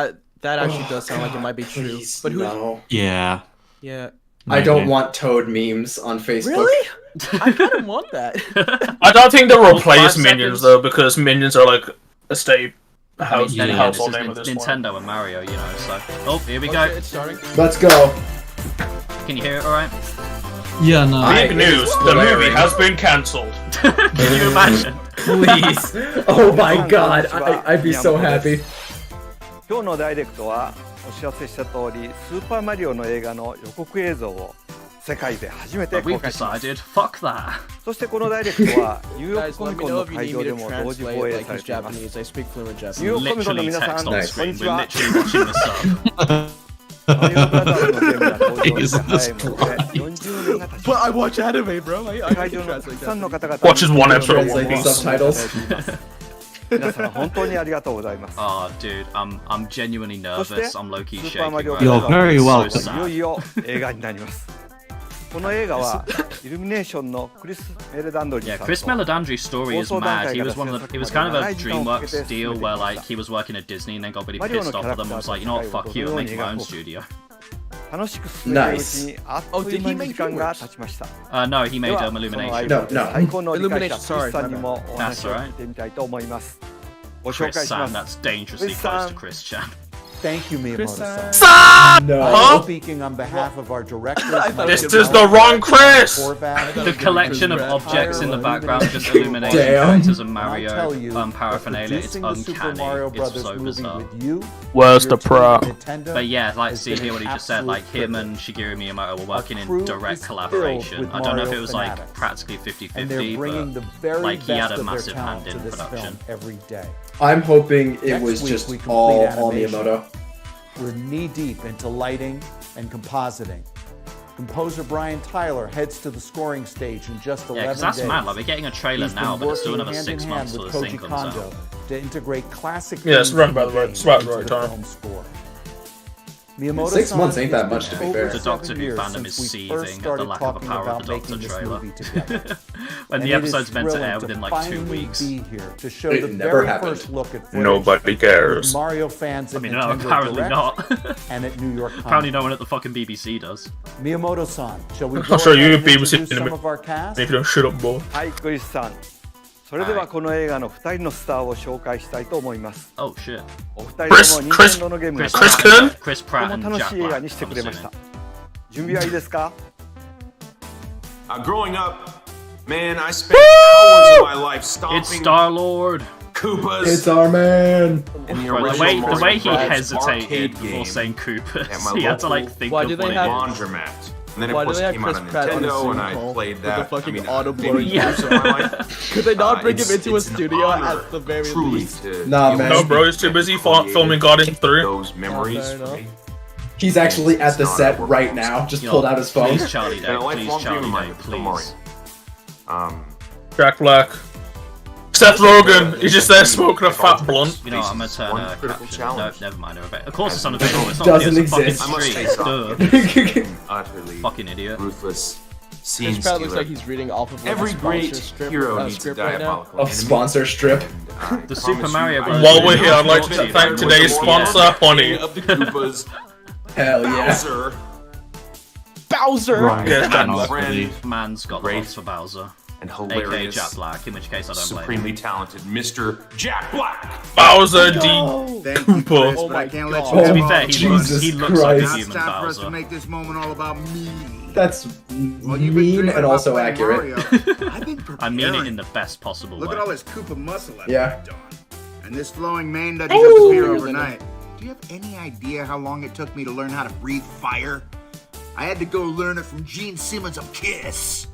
actually does sound like it might be true. Please, But who? no. Yeah. Yeah. I don't maybe. want Toad memes on Facebook. Really? I kind of want that. I don't think they'll replace 5 Minions seconds. though, because Minions are like a state house, Then Yeah, again, this household is name at this point. Nintendo and Mario, you know. So, oh, here we Oh, go. shit, it's starting. Let's go. Can you hear it? All right. Yeah, no. I- Big news: the movie has been cancelled. Can you imagine? Please. Oh my god. I'd be so happy. 今日のダイレクトはお知らせした通りスーパーマリオの映画の予告映像を世界で初めて But 公 we've 開します decided. Fuck that. そしてこのダイレクトはニューヨー Guys, クコミ let コ me ン know の if you 会 need 場 me で to も同時放 translate 映 like され he's ています Japanese. I speak fluent Japanese. ニューヨークコミコンの Literally 皆さん text こ on んに screen. ち We're は literally watching this up. マリオブラザーズのゲームが登場して Jesus 早いもので40年が経ち But I watch anime, bro. I 会 can 場のたく translate さんの that. 方々 Watches one episode of Translate One the Piece. subtitles. 皆さん本当にありがとうございます Oh, dude, I'm genuinely そして nervous. I'm low key スーパーマ shaking. リオ Right ブラザ You're ー very ズ welcome. いよいよ映画になりますこの映画はイルミネーションのクリス・メルダンドリ Yeah, ーさん Chris と Meledandri's story is Also, mad. that He guy was got one of the. It was successful kind of a Mario DreamWorks Kart deal where like Mario he was working at Disney and then got really Mario pissed off at them and was like, you know what, fuck you, I'm making my own studio. 楽しく進めているうちにあっという間に時間が経ちました No, he で made はその Illumination. 間 No, no. 最高の理解者 Illumination, クリスさんにもお話を That's 聞いてみたいと思いますご紹 Chris 介し San, ます that's dangerously close to Chris Chan. Thank you, Chris, Miyamoto-san. No. Speaking on behalf of our directors, thought This it is the wrong Chris. The collection of objects in the background, just Illumination Damn. characters and Mario paraphernalia, it's uncanny. It's so bizarre. Where's the prop? But yeah, like, see here what he just said, like, him and Shigeru Miyamoto were working in direct collaboration. I don't know if it was, like, practically and they're 50-50, bringing the but, very like, he had best a of their massive hand talent in to this production. film every day. I'm hoping it Next was week just we complete all animation. Miyamoto. We're knee deep into lighting and compositing. Composer Brian Tyler heads to the scoring stage in just 11 Yeah, because that's days. mad, like, we're getting a trailer He's now, been but it's still working another hand 6 in months hand till with the Koji thing comes Kondo out. to integrate classic Yeah, it's themes right from by the the right- game it's right into right the time. film score. Miyamoto 6 months ain't that much, to be fair. The Doctor Who fandom is seething at the lack of a Power of the Doctor trailer. When the episode's meant to air within like 2 weeks. Be here to show It the never very happened. first look at footage Nobody cares. with Mario fans I at mean, no, Nintendo apparently Direct not. and at New York Apparently Comic. no one at the fucking BBC does. Miyamoto-san, shall we I'll go show you ahead and BBC introduce in a some minute. of our cast? If you don't shut up, boy. はいクリスさんそれではこの映画の2人のスターを紹介したいと思います Oh shit. お二人とも任天堂のゲームが Chris と Pratt. Pratt, Chris て Pratt も and 楽 Jack しい映画 Black. にして I'm くれました assuming. 準備はいいですか Growing up, man, I spent hours of my life It's stomping Star Lord. Koopas. It's our man. In the Bro, original the way he Mario Bros. hesitated arcade before game saying at Koopas, my he had to like local think Why of do what they it have- is. laundromat. And then of Why do course they it have came out Chris on Pratt on a Nintendo, Zoom and I call played with that. the fucking I mean, auto maybe blowing years of my life. Could they not bring him into a It's an studio honor, at the very truly, least? to Nah, be man. able No, to bro, he's too busy filming Guardian 3. those memories fair for enough. me. He's actually at the It's an set honor. right now. Just Yo, pulled out his phone. Please, Charlie Been Day. a Please, lifelong dream of Charlie mine Day. to film Mario. Please. Jack Black. Seth Rogen, he's just there smoking a fat blunt. You know what, I'm gonna turn One critical caption. No, challenge. never mind. Of course it's unavailable. It's not Doesn't it's a fucking exist. I must stream. face Duh. off. Utterly Fucking idiot. ruthless Chris scene Pratt looks stealer. like he's reading off of like, Every a great sponsor strip, hero needs a script right now. diabolical Of enemy. sponsor strip. And I The promise Super you, Mario I Bros. While we're here, I'd like Brought to to you thank by today's Royal sponsor, Mail. Honey. of the Koopas, Hell yeah. Bowser, Bowser! Right. Yeah, Jack not Black. really. Man's got the Great. hots for Bowser. and AKA hilarious, Jack Black, in which case I don't blame him. supremely talented Mr. Jack Black. Bowser D. Thank you, Chris, Koopa. Oh but my I can't God. let you To be have fair, all he the looks, Jesus he looks like a Christ. Now human it's time for us to Bowser. make this moment all about me. That's While you've been mean dreaming and about also playing accurate. Mario, I've been I mean it preparing. in the best possible Look way. at all this Koopa muscle I've Yeah. worked on. And this flowing mane doesn't Oh. disappear overnight. Do you have any idea how long it took me to learn how to breathe fire? I had to go learn it from Gene Simmons of Kiss.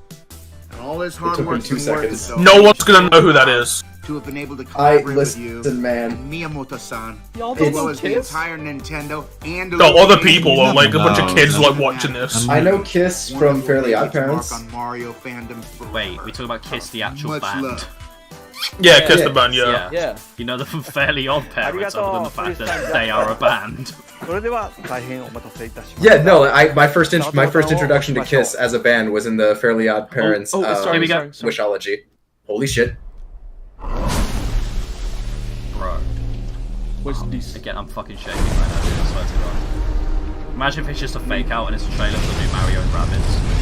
And all this hard took me work's 2 been worth it, seconds. though. No one's gonna know who that is. To have been able to I collaborate with you, listen, man. Miyamoto-san, Y'all as don't well know as the Kiss? entire Nintendo and No, other people Illumination are like a bunch of No, kids no. like watching this. I know Kiss from Wonderful Fairly Odd legacy mark Parents. on Mario fandom forever. Wait, we talk about Kiss, the actual Much band. love. Yeah, Kiss Yeah. the Band, yeah. Yeah. You know them from Fairly Odd Parents, Arigato. other than the fact that they are a band. それでは大変お待たせいたしました。 Yeah, no, my first introduction to Kiss as a band was in the Fairly Odd Parents sorry, Here we go. sorry, sorry. Wishology. Holy shit. Bro. What's this? Again, I'm fucking shaking right now, dude. I swear to God. Imagine if it's just a fake out and it's a trailer for the new Mario and Rabbids.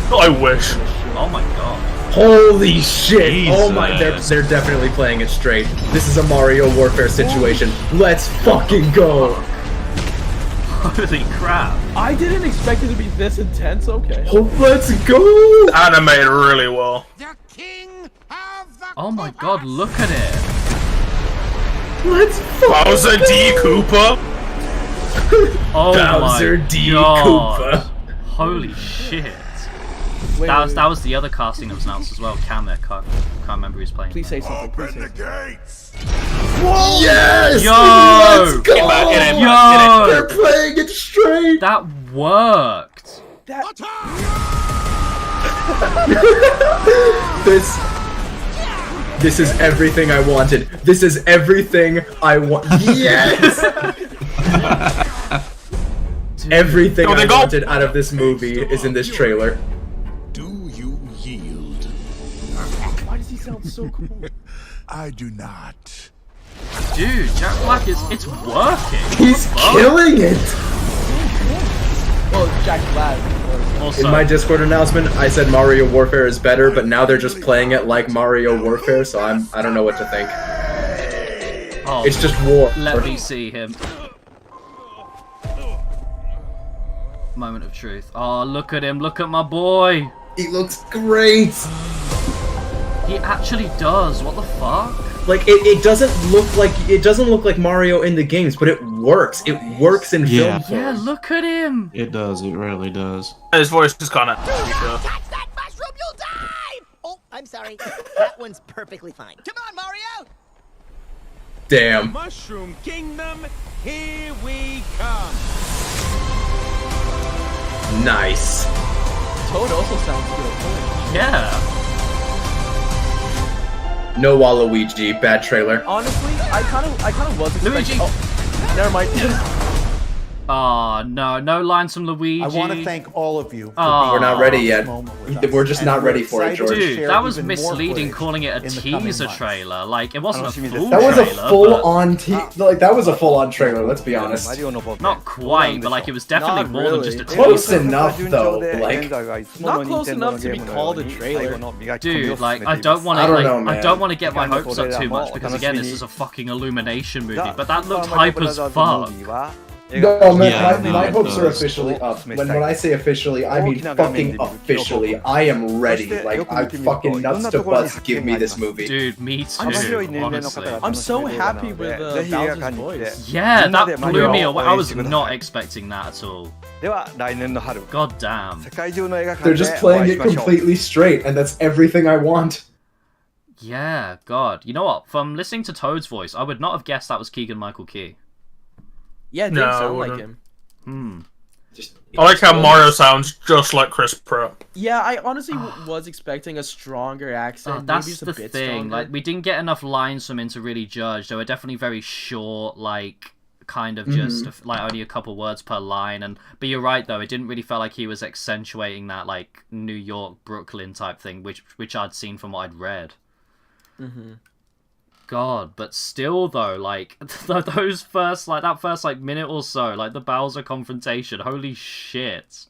I wish. Oh my god. Holy shit! Oh my, Jesus. they're definitely playing it straight. This is a Mario Warfare situation. Let's fucking go! Holy crap. I didn't expect it to be this intense, okay. Oh, let's go! Animated really well. Oh my god, look at it. Let's fucking Bowser D. Koopa. Oh Bowser my D. god. Koopa. Holy shit. Wait, That was the other casting that was announced as well. Cam there, can't remember who's playing. Please say something, please say something. Yes! Yo! Let's go! Get in, Yo! They're playing it straight! That worked. This is everything I wanted. This is everything I want. Yes! Everything Oh, they I go. wanted out of this movie is in this trailer. Do you yield? Why does he sound so cool? I do not. Dude, Jack Black it's working. He's killing it! Well, Jack Black. Also, In my Discord announcement, I said Mario Warfare is better, but now they're just playing it like Mario Warfare, so I don't know what to think. oh, It's just war. let me see him. Moment of truth. Oh, look at him. Look at my boy. He looks great. He actually does. What the fuck? Like it doesn't look like Mario in the games, but it works. It works in Yeah. film. Yeah, look at him. It does, it really does. His voice is kind of. Touch that mushroom, you'll die! Oh, I'm sorry. That one's perfectly fine. Come on, Mario! Damn. Mushroom Kingdom, here we come. Nice. Toad also sounds good. Yeah. No Waluigi, bad trailer. Honestly, I kind of was expecting. Luigi. Oh, never mind. Oh, no lines from Luigi. I want to thank all of you for Oh. being We're not ready yet. moment with us. We're just And not we're ready for it, excited George. to Dude, share that was even more misleading footage calling it a in the coming teaser months. trailer. Like, it wasn't a full That was a trailer, full-on that was a full-on trailer. Let's be honest. but not quite, but like it was definitely Not more than just a really. Close teaser. enough, though. Like, Not close enough to be called a trailer. Dude, like I don't want I to don't know, I man. don't want to get my hopes up too much because again, this is a fucking Illumination movie, but that looked hype as fuck. No, man, Yeah, my it hopes are does. officially up. When I say officially, I mean fucking officially. I am ready. Like, I fucking nuts to butts. Give me this movie. Dude, me too. Honestly, I'm so happy with Bowser's voice. yeah, that blew me away. I was not expecting that at all. では来年の春 God damn. 世界中の映画 They're 館で just お playing 会い it しましょう completely straight, and that's everything I want. Yeah, God. You know what? From listening to Toad's voice, I would not have guessed that was Keegan-Michael Key. Yeah, it didn't sound like him. I like how Mario sounds just like Chris Pratt. Yeah, I honestly was expecting a stronger accent. Maybe That's just a the bit thing. stronger. Like, we didn't get enough lines from him to really judge. They were definitely very short, like, kind of just like only a couple words per line. And but you're right though, it didn't really feel like he was accentuating that like New York, Brooklyn type thing, which I'd seen from what I'd read. God, but still though, like those first that first minute or so, like the Bowser confrontation, holy shit.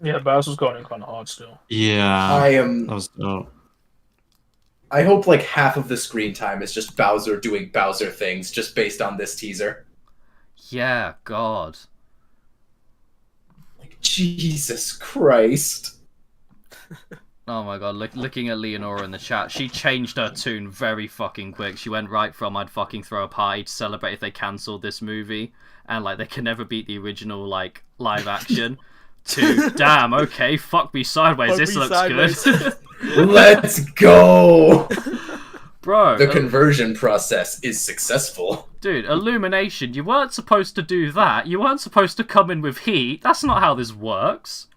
Yeah, Bowser's going in kind of hard still. Yeah. That was dope. I hope like half of the screen time is just Bowser doing Bowser things, just based on this teaser. Yeah, God. Like, Jesus Christ. Oh my God, looking at Leonora in the chat, she changed her tune very fucking quick. She went right from I'd fucking throw a party to celebrate if they cancelled this movie, and like they can never beat the original like live action, to damn, okay, fuck me sideways, Fuck this me looks sideways. good. Let's go! Bro. The conversion process is successful. Dude, Illumination, you weren't supposed to do that. You weren't supposed to come in with heat. That's not how this works.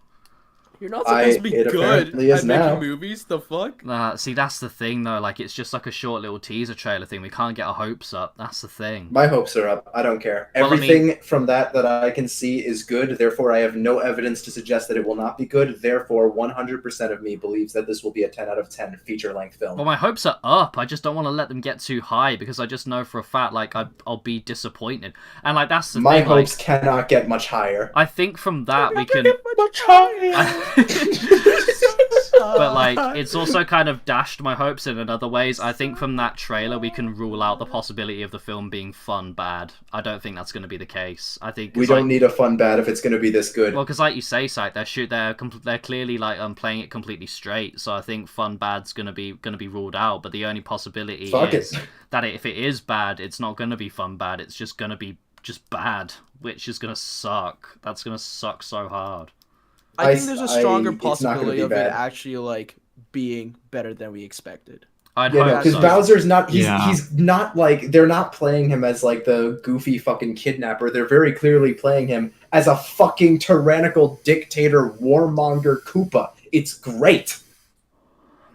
You're not supposed to be it good apparently is at making now. movies. The fuck? See, that's the thing, though. Like, it's just like a short little teaser trailer thing. We can't get our hopes up. That's the thing. My hopes are up. I don't care. Well, Everything from that I can see is good. Therefore, I have no evidence to suggest that it will not be good. Therefore, 100% of me believes that this will be a 10 out of 10 feature-length film. Well, my hopes are up. I just don't want to let them get too high because I just know for a fact, like, I'll be disappointed. And, like, that's the My thing. hopes like, cannot get much higher. I think from that we can... Much higher. But like, it's also kind of dashed my hopes in other ways. I think from that trailer we can rule out the possibility of the film being fun bad. I don't think that's going to be the case. I think We don't need a fun bad if it's going to be this good. Well, because like you say, Syke, they're clearly like playing it completely straight. So I think fun bad's gonna be ruled out. But the only possibility is that if it is bad, it's not gonna be fun bad. It's just gonna be just bad, which is gonna suck. That's gonna suck so hard. I think there's a stronger it's not gonna possibility be of it bad. actually like being better than we expected. I'd Yeah, hope because so. Bowser's not. He's not like they're not playing him as like the goofy fucking kidnapper. They're very clearly playing him as a fucking tyrannical dictator warmonger Koopa. It's great.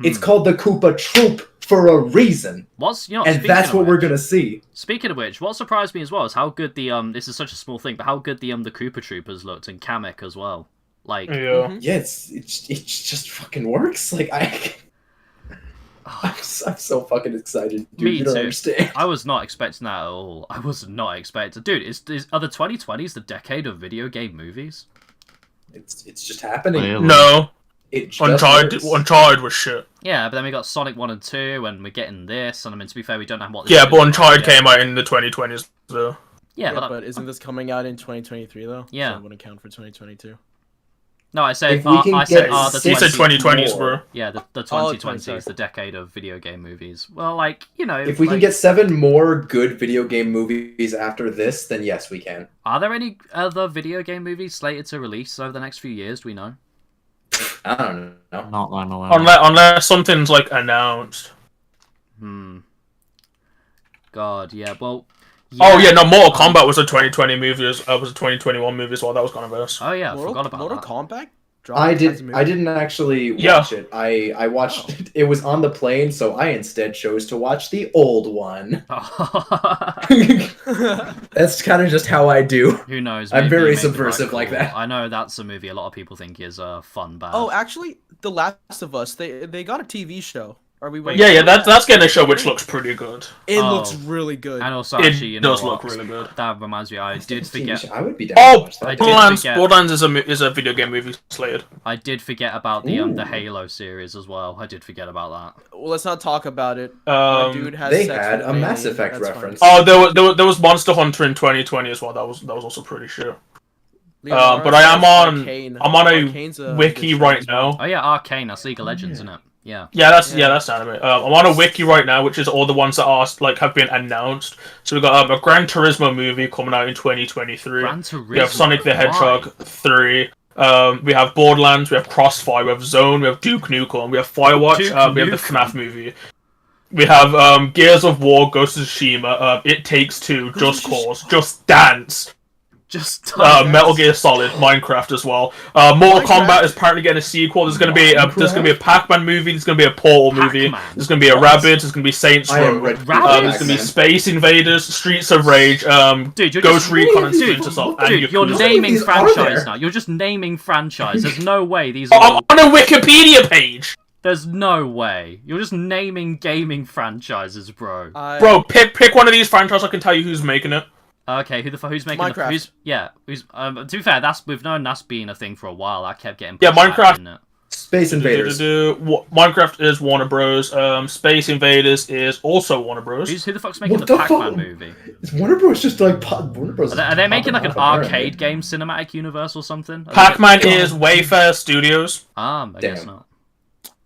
It's called the Koopa Troop for a reason. And that's what we're gonna see. Speaking of which, what surprised me as well is how good the this is such a small thing, but how good the Koopa Troopers looked and Kamek as well. Like yeah, it just fucking works. Like I'm so fucking excited, dude. Me You don't too. understand. I was not expecting that at all. I was not expecting. Dude, are the 2020s the decade of video game movies? It's just happening. Really? No. It just Uncharted was shit. Yeah, but then we got Sonic 1 and 2, and we're getting this, and I mean, to be fair, we don't know what this Yeah, is but gonna be Uncharted like yet. came out in the 2020s, though. Yeah, but isn't this coming out in 2023 though? Yeah. So it wouldn't count for 2022. No, I said, If we can I said, get the He said 2020s, more. bro. Yeah, the Oh, 2020s, the decade of video game movies. Well, like, you know... If we can get 7 more good video game movies after this, then yes, we can. Are there any other video game movies slated to release over the next few years? Do we know? I don't know. Not that I'm aware. Unless something's like announced. God, yeah, well... Oh yeah, no, Mortal Kombat was a 2020 movie. Was a 2021 movie, so that was kind of us. Oh yeah, I forgot about Mortal that. Kombat? I didn't actually watch it. I watched it. It was on the plane, so I instead chose to watch the old one. That's kind of just how I do. Who knows? I'm maybe very you made the subversive like call. that. I know that's a movie a lot of people think is fun bad. Oh, actually, The Last of Us. They got a TV show Are we waiting? Yeah, that's getting a show which looks pretty good. It looks really good. And also, actually, it does look really good. That reminds me, I did forget. I would be down to watch that. Borderlands is a video game movie slated. I did forget about the Halo series as well. I did forget about that. Well, let's not talk about it. Dude has they had a Mass Effect reference. Oh, there was Monster Hunter in 2020 as well. That was also pretty shit. But I'm on a wiki right now. Oh yeah, Arcane. That's League of Legends, isn't it? Yeah. That's anime. I'm on a wiki right now, which is all the ones that are have been announced. So we've got a Gran Turismo movie coming out in 2023. Gran Turismo. We have Sonic the Hedgehog 3. We have Borderlands. We have Crossfire. We have Zone. We have Duke Nukem. We have Firewatch. We have the FNAF movie. We have Gears of War, Ghost of Tsushima, It Takes Two, Just Cause, Just Dance. Metal Gear Solid, Minecraft as well. Mortal Kombat is apparently getting a sequel. There's gonna be a Pac-Man movie. There's gonna be a Portal movie. There's gonna be a Rabbids. There's gonna be Saints Row. There's gonna be Space Invaders, Streets of Rage, Ghost Recon, and Splinter Cell. Dude, you're naming franchise now. You're just naming franchise. There's no way these are. I'm on a Wikipedia page. There's no way. You're just naming gaming franchises, bro. Bro, pick one of these franchises. I can tell you who's making it. Okay, who's making Minecraft? To be fair, we've known that's been a thing for a while. I kept getting Minecraft. Space Invaders. Minecraft is Warner Bros. Space Invaders is also Warner Bros. Who the fuck's making the Pac-Man movie? Is Warner Bros just like Warner Bros? Are they making like an arcade game cinematic universe or something? Pac-Man is Wayfair Studios. I guess not.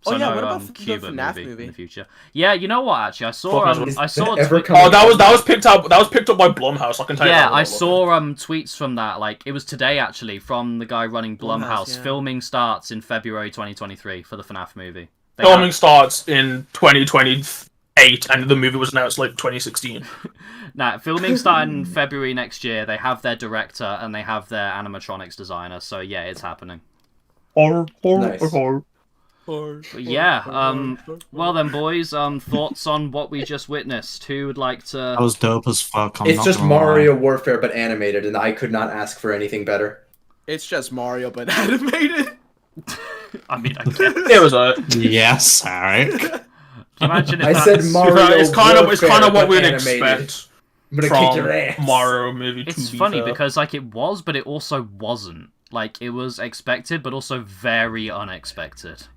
So what no, about the Cuba FNAF movie in the future? Yeah, you know what? Actually, I saw. that was picked up. That was picked up by Blumhouse. I can tell you. Yeah, I saw tweets from that. Like it was today actually, from the guy running Blumhouse. Yeah. Filming starts in February 2023 for the FNAF movie. Filming starts in 2028, and the movie was announced like 2016. Nah, filming starting in February next year. They have their director and they have their animatronics designer. So yeah, it's happening. Nice. Yeah, well then, boys, thoughts on what we just witnessed? Who would like to... That was dope as fuck. It's just Mario Warfare, but animated, and I could not ask for anything better. It's just Mario, but animated? I mean, I guess. It was Yes, alright. Imagine if I said Mario it's kind of what we'd animated. expect from Mario movie. It's funny because, like, it was, but it also wasn't. Like, it was expected, but also very unexpected.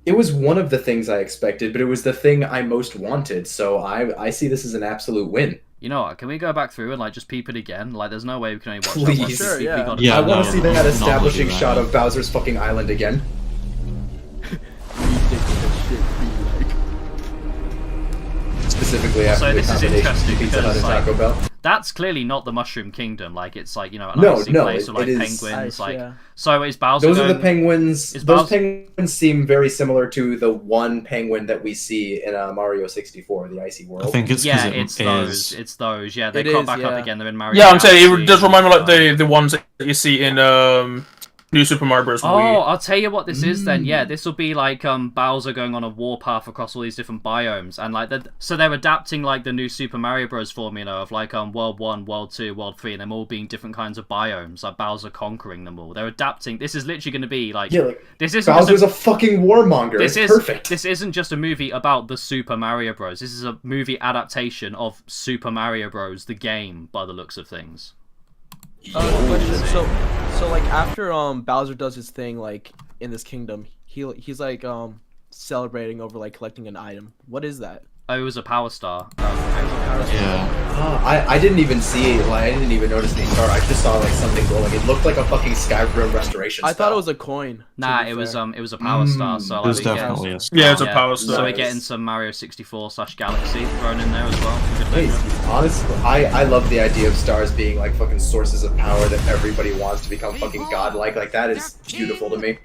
It was one of the things I expected, but it was the thing I most wanted, so I see this as an absolute win. You know what, can we go back through and like just peep it again? Like there's no way we can only watch Please. that once. Sure, I want to see that establishing shot of Bowser's fucking island again. Specifically after the combination Pizza Hut and Taco Bell. That's clearly not the Mushroom Kingdom. Like it's like, you know, an icy place with like penguins. Ice, like yeah. So is Bowser? Those are the penguins. Those penguins seem very similar to the one penguin that we see in Mario 64, the Icy World. I think it's those. It's those. Yeah, they crop back up again. They're in Mario. Yeah, I'm saying it does remind me like the ones that you see in New Super Mario Bros. Wii. I'll tell you what this is then. Yeah, this will be like Bowser going on a warpath across all these different biomes, and like so they're adapting like the new Super Mario Bros. Formula of like World 1, World 2, World 3, and them all being different kinds of biomes, like Bowser conquering them all. They're adapting. This is literally going to be like this isn't Bowser's a fucking warmonger. It's perfect. This isn't just a movie about the Super Mario Bros. This is a movie adaptation of Super Mario Bros. The game, by the looks of things. Question. So like after Bowser does his thing like in this kingdom, he's like celebrating over like collecting an item. What is that? Oh, it was a Power Star. I didn't even see I didn't even notice the star. I just saw like something glowing. It looked like a fucking Skyrim restoration. I thought it was a coin. Nah, it was a Power Star. So like, it was definitely a star. Yeah, it's a Power Star. So we're getting some Mario 64/Galaxy thrown in there as well. Hey, honestly, I love the idea of stars being like fucking sources of power that everybody wants to become fucking godlike. Like that is beautiful to me.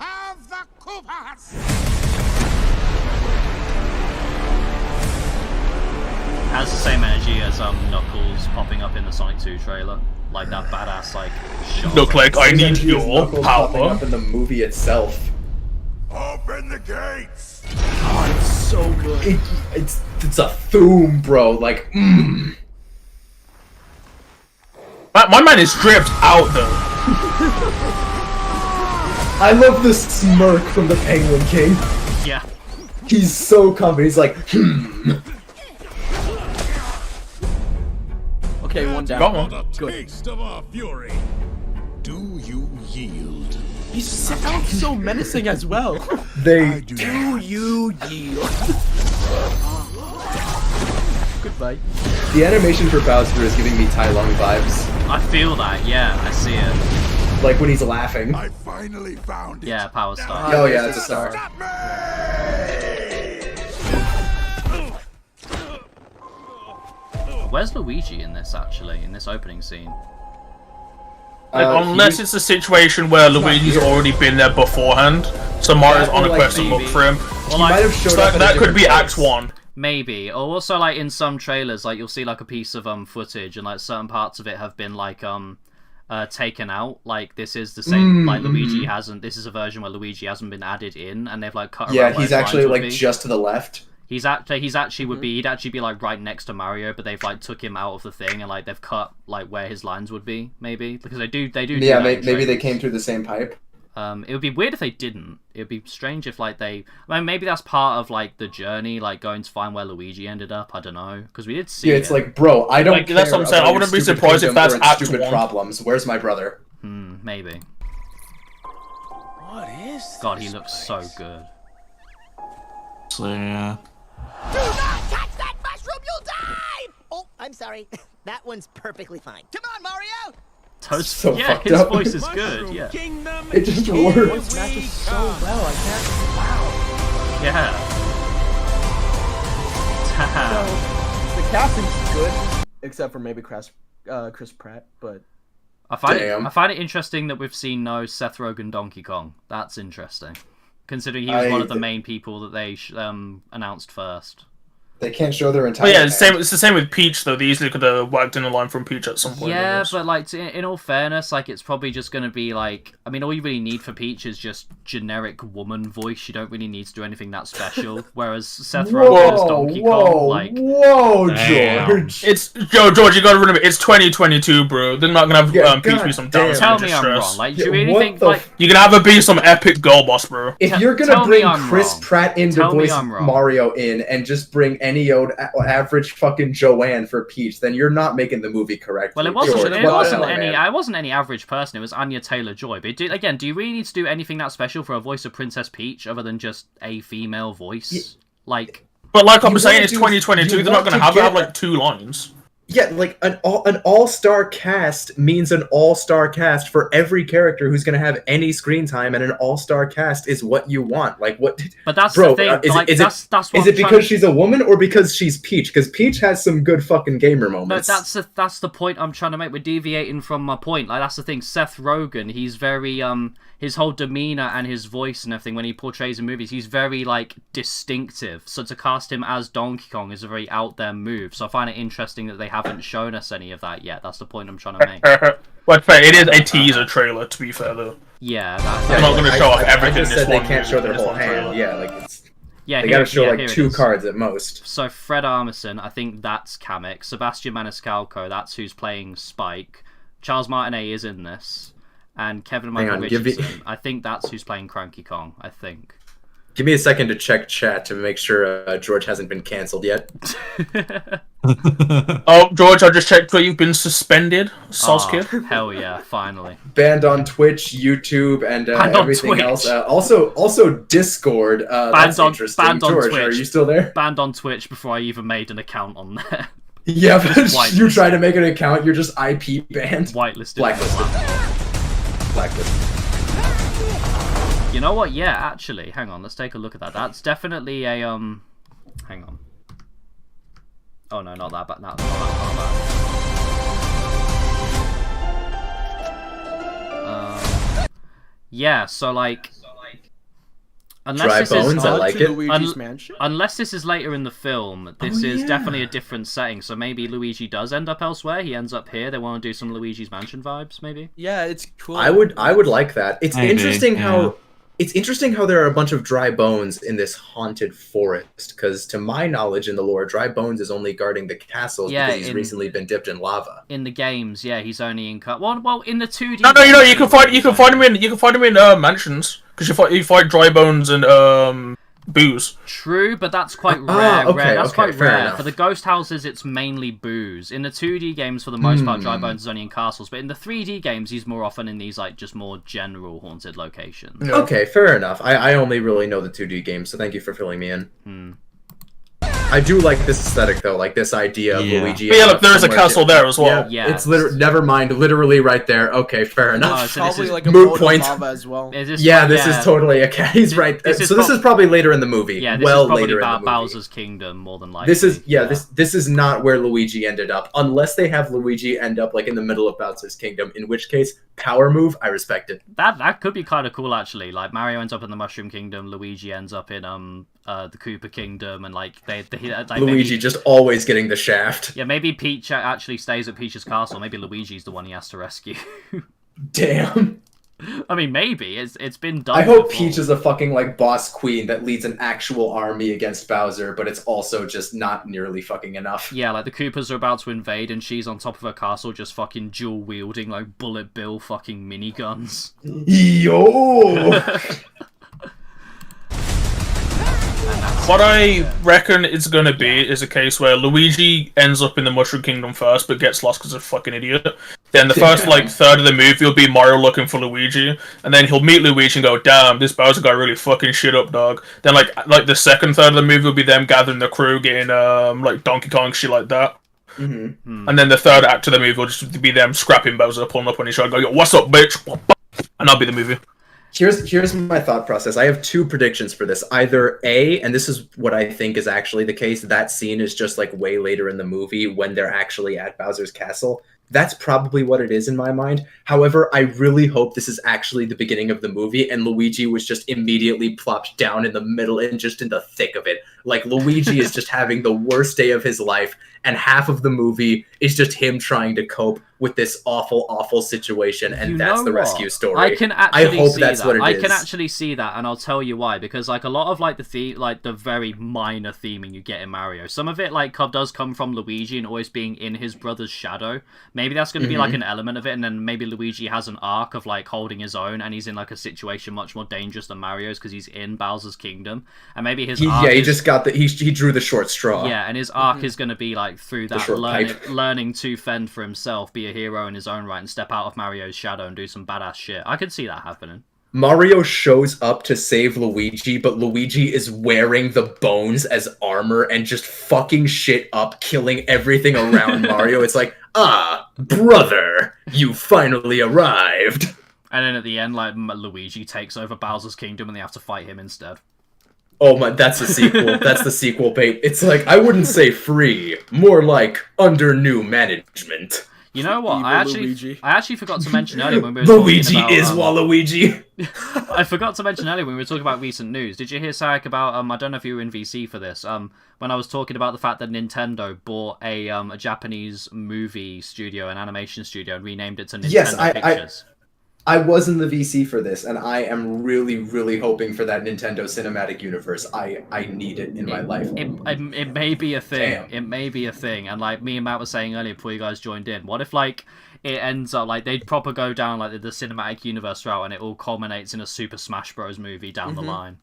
Has the same energy as Knuckles popping up in the Sonic 2 trailer, like that badass like shot. Look like I need your popping power. up in the movie itself. Open the gates. Oh, it's so good. It's a thum, bro. Like, My man is stripped out though. I love the smirk from the Penguin King. Yeah. He's so confident. He's like, Okay, one down. Got one. Good. Taste of our fury. Do you yield? He sounds so menacing as well. they. Do you yield? Goodbye. The animation for Bowser is giving me Tai Lung vibes. I feel that, yeah, I see it. Like when he's laughing. I finally found it. Yeah, Power Star. Oh yeah, it's a star. Where's Luigi in this, actually, in this opening scene? Unless it's a situation where Luigi's already been there beforehand, so Mario's on a quest to look for him. Well, might have showed up at a that could be different Act place. 1. Maybe. Or also, like, in some trailers, like, you'll see, like, a piece of, footage, and, like, certain parts of it have been, like, taken out. Like, this is the same, like, Luigi hasn't, this is a version where Luigi hasn't been added in, and they've, like, cut Yeah, around where he's his actually, lines would like, be. just to the left. He's actually would be, he'd actually be, like, right next to Mario, but they've, like, took him out of the thing, and, like, they've cut, like, where his lines would be, maybe. Because they do Yeah, do that in maybe they trailers. came through the same pipe. It would be weird if they didn't. It would be strange if, like, I mean, maybe that's part of, like, the journey, like, going to find where Luigi ended up. I don't know. Because we did see Yeah, it. it's like, bro, I don't care that's what I'm saying. about I wouldn't your be stupid surprised if kingdom that's or its Act stupid 1. problems. Where's my brother? Maybe. What is God, he looks so good. So, yeah. Do not touch that mushroom, you'll die! Oh, I'm sorry. That one's perfectly fine. Come on, Mario! Toad's, So yeah, fucked his up. voice is good, yeah. Kingdom, It just here works. Voice matches we so come. well. I can't. Wow. Yeah. So, the casting's good, except for maybe Chris Pratt, but I find Damn. it interesting that we've seen no Seth Rogen Donkey Kong. That's interesting. Considering he was one of the main people that they announced first. They can't show their Oh entire. yeah, it's the same with Peach though. They easily could have worked in a line from Peach at some point. Yeah, but like in all fairness, like it's probably just gonna be like, I mean, all you really need for Peach is just generic woman voice. You don't really need to do anything that special. Whereas Seth Rogen as Donkey Kong, like, whoa, Damn. George. It's George. You gotta remember, it's 2022, bro. They're not gonna have Peach be some goddamn. down tell me distress. I'm wrong. Like, do you Yeah, really what think the like? You're gonna have her be some epic girl boss, bro. If you're tell gonna me bring I'm Chris wrong. Pratt in to Tell me voice I'm wrong. Mario in and just bring any old average fucking Joanne for Peach, then you're not making the movie correctly. Well, it wasn't. George, It what the wasn't hell, any. man? I wasn't any average person. It was Anya Taylor-Joy. But again, do you really need to do anything that special for a voice of Princess Peach other than just a female voice? Like, But like I'm You saying, wanna it's do- 2022. you They're not want gonna to have her have get- like 2 lines. Yeah, like an all-star cast means an all-star cast for every character who's gonna have any screen time, and an all-star cast is what you want. Like what? but that's Bro, the thing. is Like, it that's what is I'm it because trying- she's a woman or because she's Peach? Because Peach has some good fucking gamer No, moments. that's the point I'm trying to make. We're deviating from my point. Like, that's the thing. Seth Rogen, he's very his whole demeanor and his voice and everything when he portrays in movies, he's very like distinctive. So to cast him as Donkey Kong is a very out there move. So I find it interesting that they haven't shown us any of that yet. That's the point I'm trying to make. But fair, it is a teaser trailer. To be fair, though. Yeah, They're not gonna show off I everything. just in this said they one can't movie, show their in this whole one hand. trailer. Yeah, like it's. yeah. They here- gotta show yeah, like here it 2 is. cards at most. So Fred Armisen, I think that's Kamek. Sebastian Maniscalco, that's who's playing Spike. Charles Martinet is in this, and Kevin Hang Michael on, give me- Richardson. I think that's who's playing Cranky Kong. I think. Give me a second to check chat to make sure George hasn't been cancelled yet. Oh, George, I just checked for you've been suspended. Sus Aw, kid. hell yeah! Finally. Banned on Twitch, YouTube, and Banned on everything Twitch. else. Also Discord. That's interesting. banned on George, Twitch. are you still there? Banned on Twitch before I even made an account on there. Yeah, but Whitelisted. you try to make an account, you're just IP banned. Whitelisted. Blacklisted. Blacklisted. You know what? Yeah, actually, hang on. Let's take a look at that. That's definitely a Hang on. Oh no, not that bad. Not that. Yeah. So like, unless Dry this bones, is I like it. Luigi's Mansion. unless this is later in the film, this is yeah. definitely a different setting. So maybe Luigi does end up elsewhere. He ends up here. They want to do some Luigi's Mansion vibes, maybe. Yeah, it's cool. I would like that. It's Maybe, interesting yeah. how there are a bunch of dry bones in this haunted forest, because to my knowledge in the lore, dry bones is only guarding the castles Yeah, because he's in- recently been dipped in lava. In the games, yeah, he's only in cut. Well, in the 2D. No, you games, can find him in mansions because you fight dry bones and booze. True, but that's quite rare. Okay, That's okay, quite fair rare. enough. For the ghost houses, it's mainly booze. In the 2D games, for the most part, Dry Bones is only in castles. But in the 3D games, he's more often in these like just more general haunted locations. Okay, fair enough. I only really know the 2D games, so thank you for filling me in. I do like this aesthetic though, like this idea of Luigi. But yeah, look, there is a castle there as well. Yeah, it's never mind, literally right there. Okay, fair enough. so Probably this is like a moot moat of point. lava as well. Is this This is totally a he's right. This is so this is probably later in the movie. Yeah, this well is probably later in the movie. Bowser's Kingdom more than likely. This is this is not where Luigi ended up, unless they have Luigi end up like in the middle of Bowser's Kingdom. In which case, power move, I respect it. That could be kind of cool actually. Like Mario ends up in the Mushroom Kingdom, Luigi ends up in the Koopa Kingdom, and like like Luigi maybe, just always getting the shaft. Yeah, maybe Peach actually stays at Peach's castle. Maybe Luigi's the one he has to rescue. Damn. I mean, maybe it's been done. I hope before. Peach is a fucking like boss queen that leads an actual army against Bowser, but it's also just not nearly fucking enough. Yeah, like the Koopas are about to invade, and she's on top of her castle, just fucking dual wielding like bullet bill fucking miniguns. Yo. What I reckon it's gonna be is a case where Luigi ends up in the Mushroom Kingdom first, but gets lost because of a fucking idiot. Then the first like third of the movie will be Mario looking for Luigi, and then he'll meet Luigi and go, "Damn, this Bowser guy really fucking shit up, dog." Then like the second third of the movie will be them gathering the crew, getting like Donkey Kong shit like that. Mm-hmm. And then the third act of the movie will just be them scrapping Bowser, pulling up on his shoulder, go, "Yo, what's up, bitch?" And that'll be the movie. Here's my thought process. I have two predictions for this. Either A, and this is what I think is actually the case, that scene is just like way later in the movie when they're actually at Bowser's castle. That's probably what it is in my mind. However, I really hope this is actually the beginning of the movie and Luigi was just immediately plopped down in the middle and just in the thick of it. Like Luigi is just having the worst day of his life, and half of the movie is just him trying to cope with this awful, awful situation, and that's the rescue story. I can actually hope see that's that. what it I is. can actually see that, and I'll tell you why. Because like a lot of like the very minor theming you get in Mario, some of it like does come from Luigi and always being in his brother's shadow. Maybe that's going to be like an element of it, and then maybe Luigi has an arc of like holding his own, and he's in like a situation much more dangerous than Mario's because he's in Bowser's Kingdom, and maybe his arc he just got he drew the short straw. Yeah, and his arc is going to be like through that pipe. learning to fend for himself, be a hero in his own right, and step out of Mario's shadow and do some badass shit. I could see that happening. Mario shows up to save Luigi, but Luigi is wearing the bones as armor and just fucking shit up, killing everything around Mario. It's like, brother, you finally arrived. And then at the end, like Luigi takes over Bowser's Kingdom, and they have to fight him instead. Oh my, that's the sequel. That's the sequel, bait. It's like, I wouldn't say free, more like under new management. You know what? I actually forgot to mention earlier when we were Luigi talking about, is Waluigi. I forgot to mention earlier when we were talking about recent news. Did you hear Sarek about I don't know if you were in VC for this. When I was talking about the fact that Nintendo bought a Japanese movie studio, an animation studio, and renamed it to Nintendo Pictures. I was in the VC for this, and I am really, really hoping for that Nintendo Cinematic Universe. I need it in my life. It may be a thing. Damn. It may be a thing. And like me and Matt were saying earlier before you guys joined in, what if like it ends up like they'd proper go down like the cinematic universe route, and it all culminates in a Super Smash Bros. Movie down the line?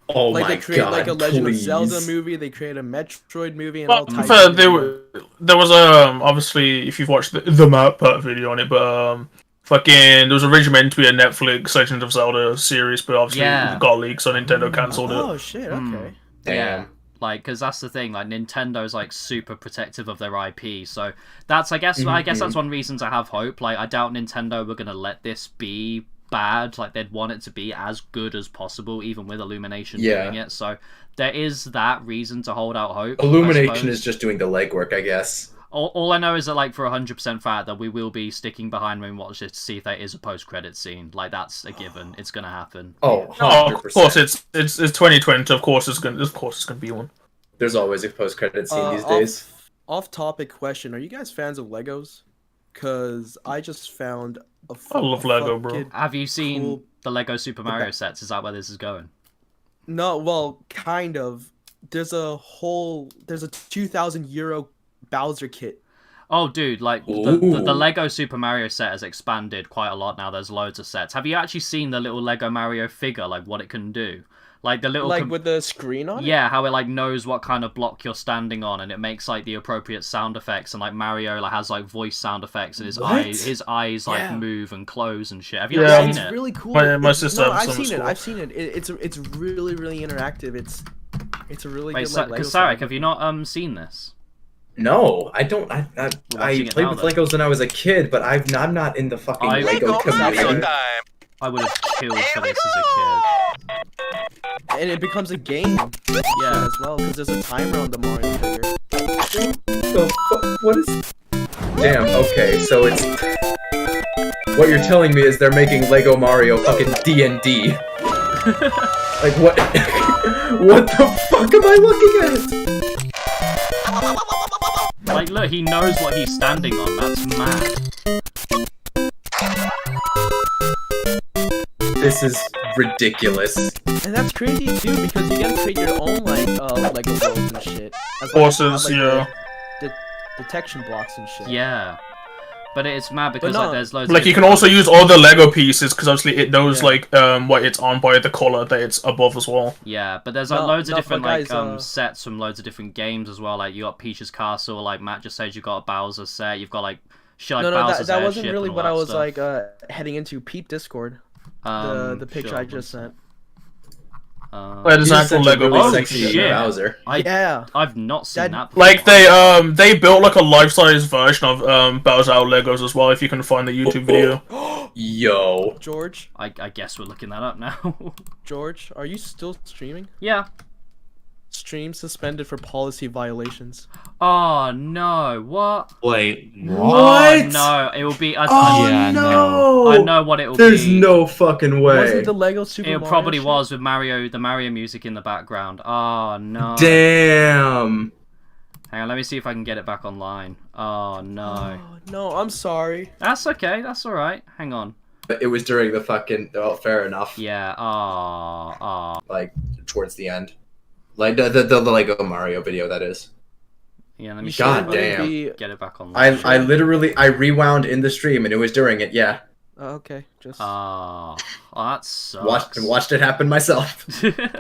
Oh like my they create god! like a Legend please. of Zelda movie. They create a Metroid movie and Well, all types. there was obviously if you've watched the Matt Part video on it, but fucking there was originally meant to be a Netflix Legend of Zelda series, but obviously it got leaked, so Nintendo cancelled it. Oh shit! Okay. Yeah. Like, because that's the thing, like, Nintendo's, like, super protective of their IP, so that's, I guess that's one reason to have hope. Like, I doubt Nintendo were gonna let this be bad, like, they'd want it to be as good as possible, even with Illumination doing it, so there is that reason to hold out hope. Illumination is just doing the legwork, I guess. All I know is that, like, for 100% fact, that we will be sticking behind when we watch this to see if there is a post-credit scene. Like, that's a given. It's gonna happen. Oh, 100%. Of course, it's 2020. Of course, it's gonna be one. There's always a post-credit scene these days. Off-topic question: are you guys fans of Legos? Cause I just found I love Lego, bro. Have you seen the Lego Super Mario sets? Is that where this is going? No, well, kind of. There's a 2,000 euro Bowser kit. Oh, dude, like the Lego Super Mario set has expanded quite a lot now. There's loads of sets. Have you actually seen the little Lego Mario figure, like what it can do? Like the little with the screen on it? Yeah, how it like knows what kind of block you're standing on, and it makes like the appropriate sound effects, and like Mario like has like voice sound effects, and his eyes like move and close and shit. Have you ever seen it? It's really cool. My sister. No, I've seen it. I've seen it. It's really interactive. It's a really good like Lego. Sarek, have you not seen this? No, I don't. I played with Legos when I was a kid, but I'm not in the fucking Lego community. I would have killed for this as a kid. And it becomes a game, as well, because there's a timer on the Mario figure. What is? Damn. Okay, so it's. What you're telling me is they're making Lego Mario fucking D&D. Like what? What the fuck am I looking at? Like, look, he knows what he's standing on. That's mad. This is ridiculous. And that's crazy too, because you gotta create your own like Lego worlds and shit. Forces, yeah. Detection blocks and shit. Yeah. But it's mad because like there's loads. Like you can also use all the Lego pieces because obviously it knows like what it's on by the color that it's above as well. Yeah, but there's like loads of different sets from loads of different games as well. Like you got Peach's Castle, like Matt just said, you got a Bowser set. You've got like shit like Bowser's that wasn't Airship really and all what that I was stuff. like heading into. Peep Discord. The picture I just sent. There's an actual Lego sexy Bowser. I've not seen that before. Like they built like a life-size version of Bowser out of Legos as well. If you can find the YouTube video. Yo, George. I guess we're looking that up now. George, are you still streaming? Yeah. Stream suspended for policy violations. Oh no! What? Wait, what? Oh no! It will be. No! I know what it will be. There's no fucking way. Was it the Lego Super Mario? It probably shit? was with the Mario music in the background. Oh no! Damn. Hang on, let me see if I can get it back online. Oh no! Oh, no, I'm sorry. That's okay. That's all right. Hang on. It was during the fucking. Oh, fair enough. Yeah. Like towards the end. Like the Lego Mario video, that is. Yeah, let me God damn. Get it back online. I literally rewound in the stream and it was during it. Yeah. Oh, okay. Just. Oh, that sucks. Watched it happen myself.